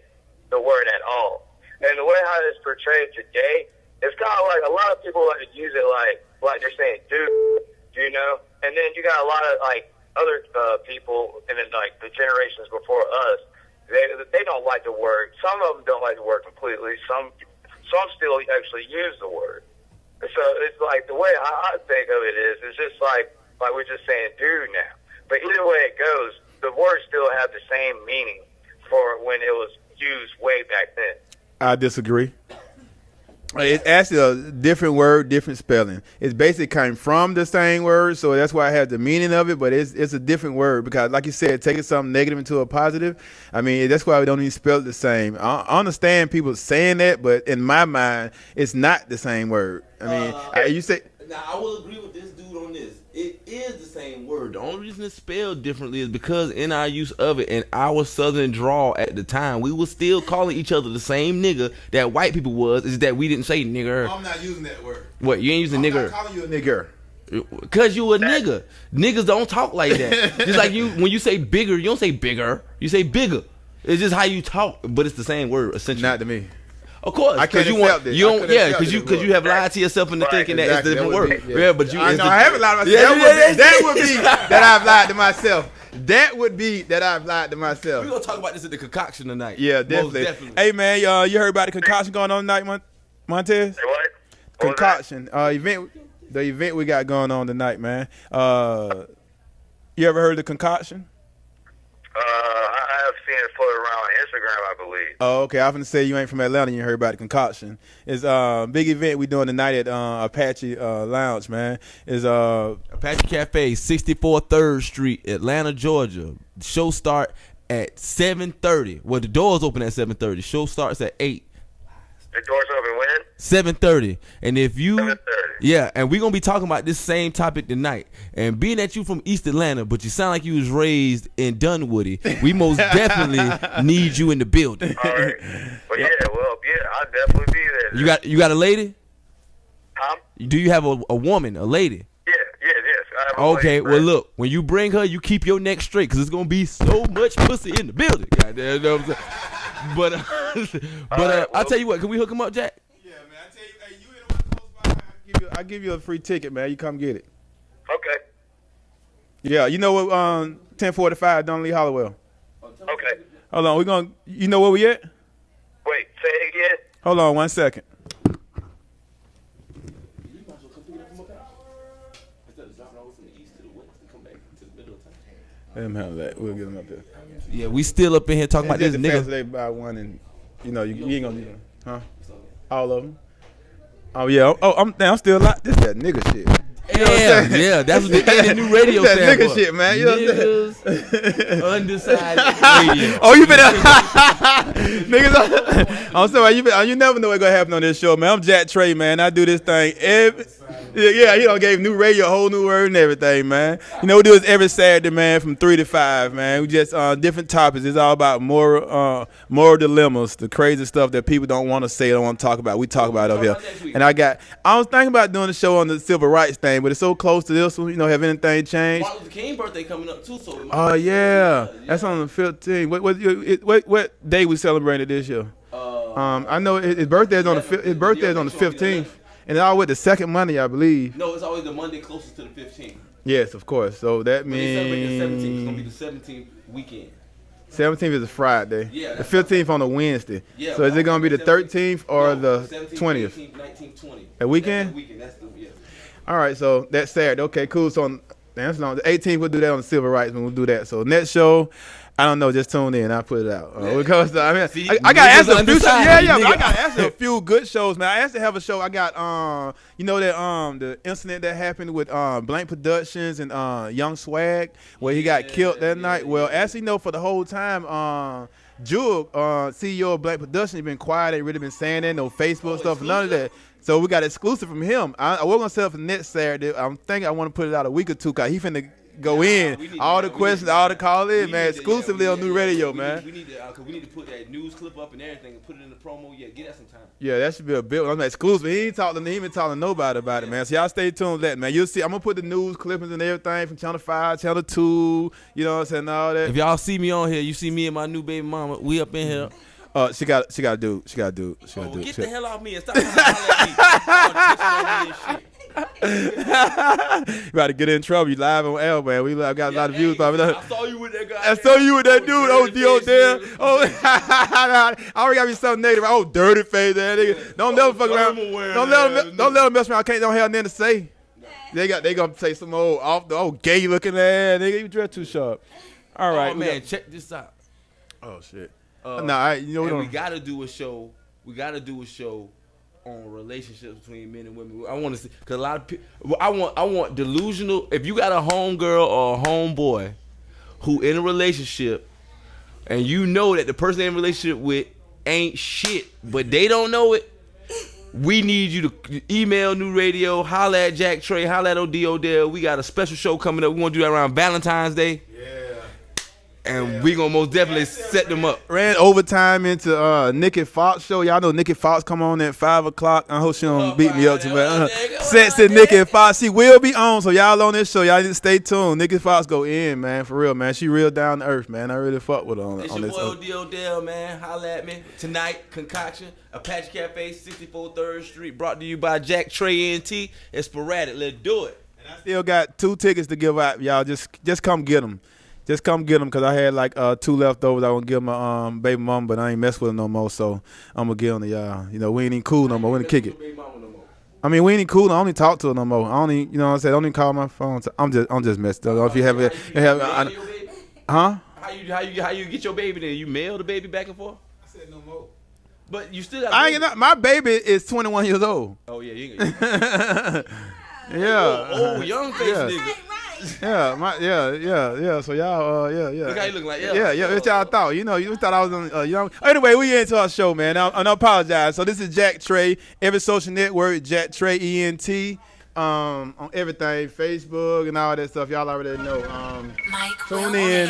the word at all. And the way how it's portrayed today, it's kind of like a lot of people like to use it like they're saying, dude, you know? And then you got a lot of like other people and then like the generations before us, they don't like the word. Some of them don't like the word completely. Some still actually use the word. So it's like the way I think of it is, it's just like we're just saying dude now. But either way it goes, the words still have the same meaning for when it was used way back then. I disagree. It's actually a different word, different spelling. It's basically came from the same word, so that's why I have the meaning of it. But it's a different word because, like you said, taking something negative into a positive. I mean, that's why we don't even spell it the same. I understand people saying that, but in my mind, it's not the same word. I mean, you say. Now, I will agree with this dude on this. It is the same word. The only reason it's spelled differently is because in our use of it and our southern drawl at the time, we was still calling each other the same nigga that white people was. Is that we didn't say nigger. I'm not using that word. What, you ain't using nigger? I'm not calling you a nigger. Cause you a nigga. Niggas don't talk like that. Just like you, when you say bigger, you don't say bigger. You say bigger. It's just how you talk, but it's the same word essentially. Not to me. Of course, I can't you accept want this. you I don't couldn't accept because you have lied to yourself into thinking that it's a different word. Yeah, but you. I it's know the- I haven't lied to Yeah, myself. That would be that I've lied to myself. That would be that I've lied to myself. We're gonna talk about this at the concoction tonight. Yeah, Most definitely. Hey man, you heard about the concoction going on tonight, Montez? Say what? Concoction the event we got going on tonight, man. You ever heard of the concoction? I have seen it float around Instagram, I believe. Oh, okay. I was gonna say you ain't from Atlanta. You heard about the concoction. It's a big event we doing tonight at Apache Lounge, man. Is Apache Cafe, 64 3rd Street, Atlanta, Georgia. The show start at 7:30. Well, the doors open at 7:30. Show starts at 8. The doors open when? 7:30. And if you 7:30. yeah, and we're gonna be talking about this same topic tonight. And being that you from East Atlanta, but you sound like you was raised in Dunwoody, we most definitely need you in the building. All right. But I'll definitely be there. You got a lady? Huh? Do you have a woman, a lady? Yes. I have a Okay, lady well friend. look, when you bring her, you keep your neck straight, cause it's gonna be so much pussy in the building. Goddamn, you know what I'm saying? But right, I'll tell you what, can we hook him up, Jack? yeah, man. I tell you, hey, you in the one close by? I'll give you a free ticket, man. You come get it. Okay. Yeah, you know what? 1045 Donnelly Hollowell. Okay. Hold on, we gonna. You know where we at? Wait, say it again. Hold on, 1 second. Let him handle that. We'll get him up there. Yeah, we still up in here talking about this Just the fast nigga. lane by one, and you ain't gonna need them, huh? All of them. Oh yeah. Oh, I'm still alive. This that nigga shit. Yeah, that's what the new radio That stand nigga for. shit, man. You know what I'm Niggas undecided radio. Oh, you been niggas. I'm sorry. You never know what's gonna happen on this show, man. I'm Jack Trey, man. I do this thing gave new radio, a whole new word and everything, man. You know, we do this every Saturday, man, from 3 to 5, man. We just different topics. It's all about moral dilemmas, the crazy stuff that people don't want to say, don't want to talk about. We talk about it over here. And I was thinking about doing a show on the civil rights thing, but it's so close to this one. Have anything changed? Martin Luther King birthday coming up too, so. Oh yeah, that's on the 15th. What day we celebrated this year? I know his birthday is on the 15th, and it's always the second Monday, I believe. No, it's always the Monday closest to the 15th. Yes, of course. So that When they celebrate the 17th, it's means gonna be the 17th weekend. 17th is a Friday. Yeah, The 15th on a Wednesday. Yeah, So is it gonna be the 13th or the 17th, 20th? 18th, 19th, 20th. That weekend? That's the weekend. That's the All right, so that's Saturday. Okay, cool. So that's long. The 18th we'll do that on the civil rights when we'll do that. So next show, I don't know. Just tune in. I'll put it out. Because See, I got niggas asked a few. undecided, Yeah. But I nigga. got asked a few good shows, man. I actually have a show. I got the incident that happened with Blank Productions and Young Swag where he got killed that night. Well, actually, for the whole time, Jug, CEO of Blank Productions, been quiet. Ain't really been saying that. No Facebook stuff. None of that. So we got exclusive from him. I was gonna set up for next Saturday. I'm thinking I want to put it out a week or two because he finna go in. All the questions, all the call in, man. Exclusively on New Radio, man. We need to put that news clip up and everything and put it in the promo. Yeah, get that some time. Yeah, that should be a bit. I'm exclusive. He ain't been talking to nobody about it, man. So y'all stay tuned with that, man. You'll see. I'm gonna put the news clippings and everything from Channel 5, Channel 2. You know what I'm saying? All that. If y'all see me on here, you see me and my new baby mama. We up in here. She got to do. Get the hell off me and stop trying to holler at me. You about to get in trouble. You live on L, man. We got a lot of views. I saw you with that guy. I saw you with that dude. Oh, D.O. there. Oh, I already got me something negative. Oh, dirty face, that nigga. Don't never fuck around. Don't let him mess around. Don't have nothing to say. They gonna say some old gay looking ass nigga. You dress too sharp. All right, man. Check this out. Oh shit. We we gotta do a show. We gotta do a show on relationships between men and women. I want to see, because a lot of people, I want delusional. If you got a homegirl or a homeboy who in a relationship, and you know that the person they're in a relationship with ain't shit, but they don't know it, we need you to email New Radio, holla at Jack Trey, holla at OD Odell. We got a special show coming up. We want to do that around Valentine's Day. And we gonna most definitely set them up. Ran overtime into Nikki Fox show. Y'all know Nikki Fox come on at 5 o'clock. I hope she don't beat me up too much. Sexy Nikki Fox. She will be on, so y'all on this show. Y'all need to stay tuned. Nikki Fox go in, man, for real, man. She real down to earth, man. I really fuck with her on It's on your this. boy OD Odell, man. Holla at me. Tonight, Concoction, Apache Cafe, 64 3rd Street. Brought to you by Jack Trey ENT. It's sporadic. Let's do it. And I still got 2 tickets to give out, y'all. Just come get them. Just come get them, because I had like 2 leftovers. I want to give my baby mama, but I ain't mess with her no more, so I'm going to give them to y'all. You know, we ain't even cool no more. We ain't kick it. I mean, we ain't even cool. I don't even talk to her no more. I don't even, you know what I'm saying? I don't even call my phone. I'm just messed up. If you have huh? How you get your baby then? You mail the baby back and forth? I said no more. But you still got my baby is 21 years old. Oh, yeah. You Yeah. Oh, young face nigga. Yeah. So y'all, yeah. Look how you look like, Yeah. What y'all thought? You know, you thought I was on, young. Anyway, we into our show, man. I apologize. So this is Jack Trey. Every social network, Jack Trey ENT. On everything, Facebook and all that stuff. Y'all already know. Tune in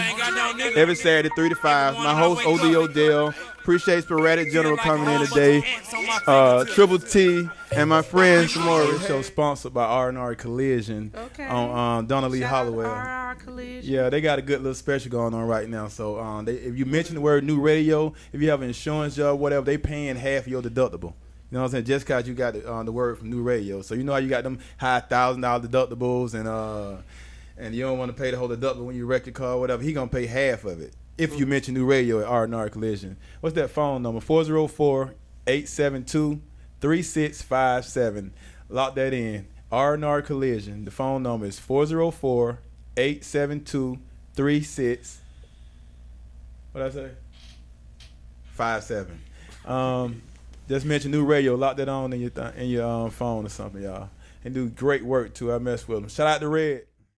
every Saturday, 3 to 5. My host, OD Odell. Appreciate Sporadic General coming in today. Triple T and my friend Samora show sponsored by R&R Collision on Donnelly Holloway. R&R Collision. Yeah, they got a good little special going on right now. So if you mention the word New Radio, if you have an insurance job, whatever, they paying half of your deductible. You know what I'm saying? Just because you got the word from New Radio. So you know how you got them high $1,000 deductibles and you don't want to pay the whole deductible when you wreck your car or whatever. He going to pay half of it if you mention New Radio at R&R Collision. What's that phone number? 404-872-3657. Lock that in. R&R Collision. The phone number is 404-872-36. What did I say? 57. Just mention New Radio. Lock that on in your phone or something, y'all. And do great work, too. I mess with them. Shout out to Red.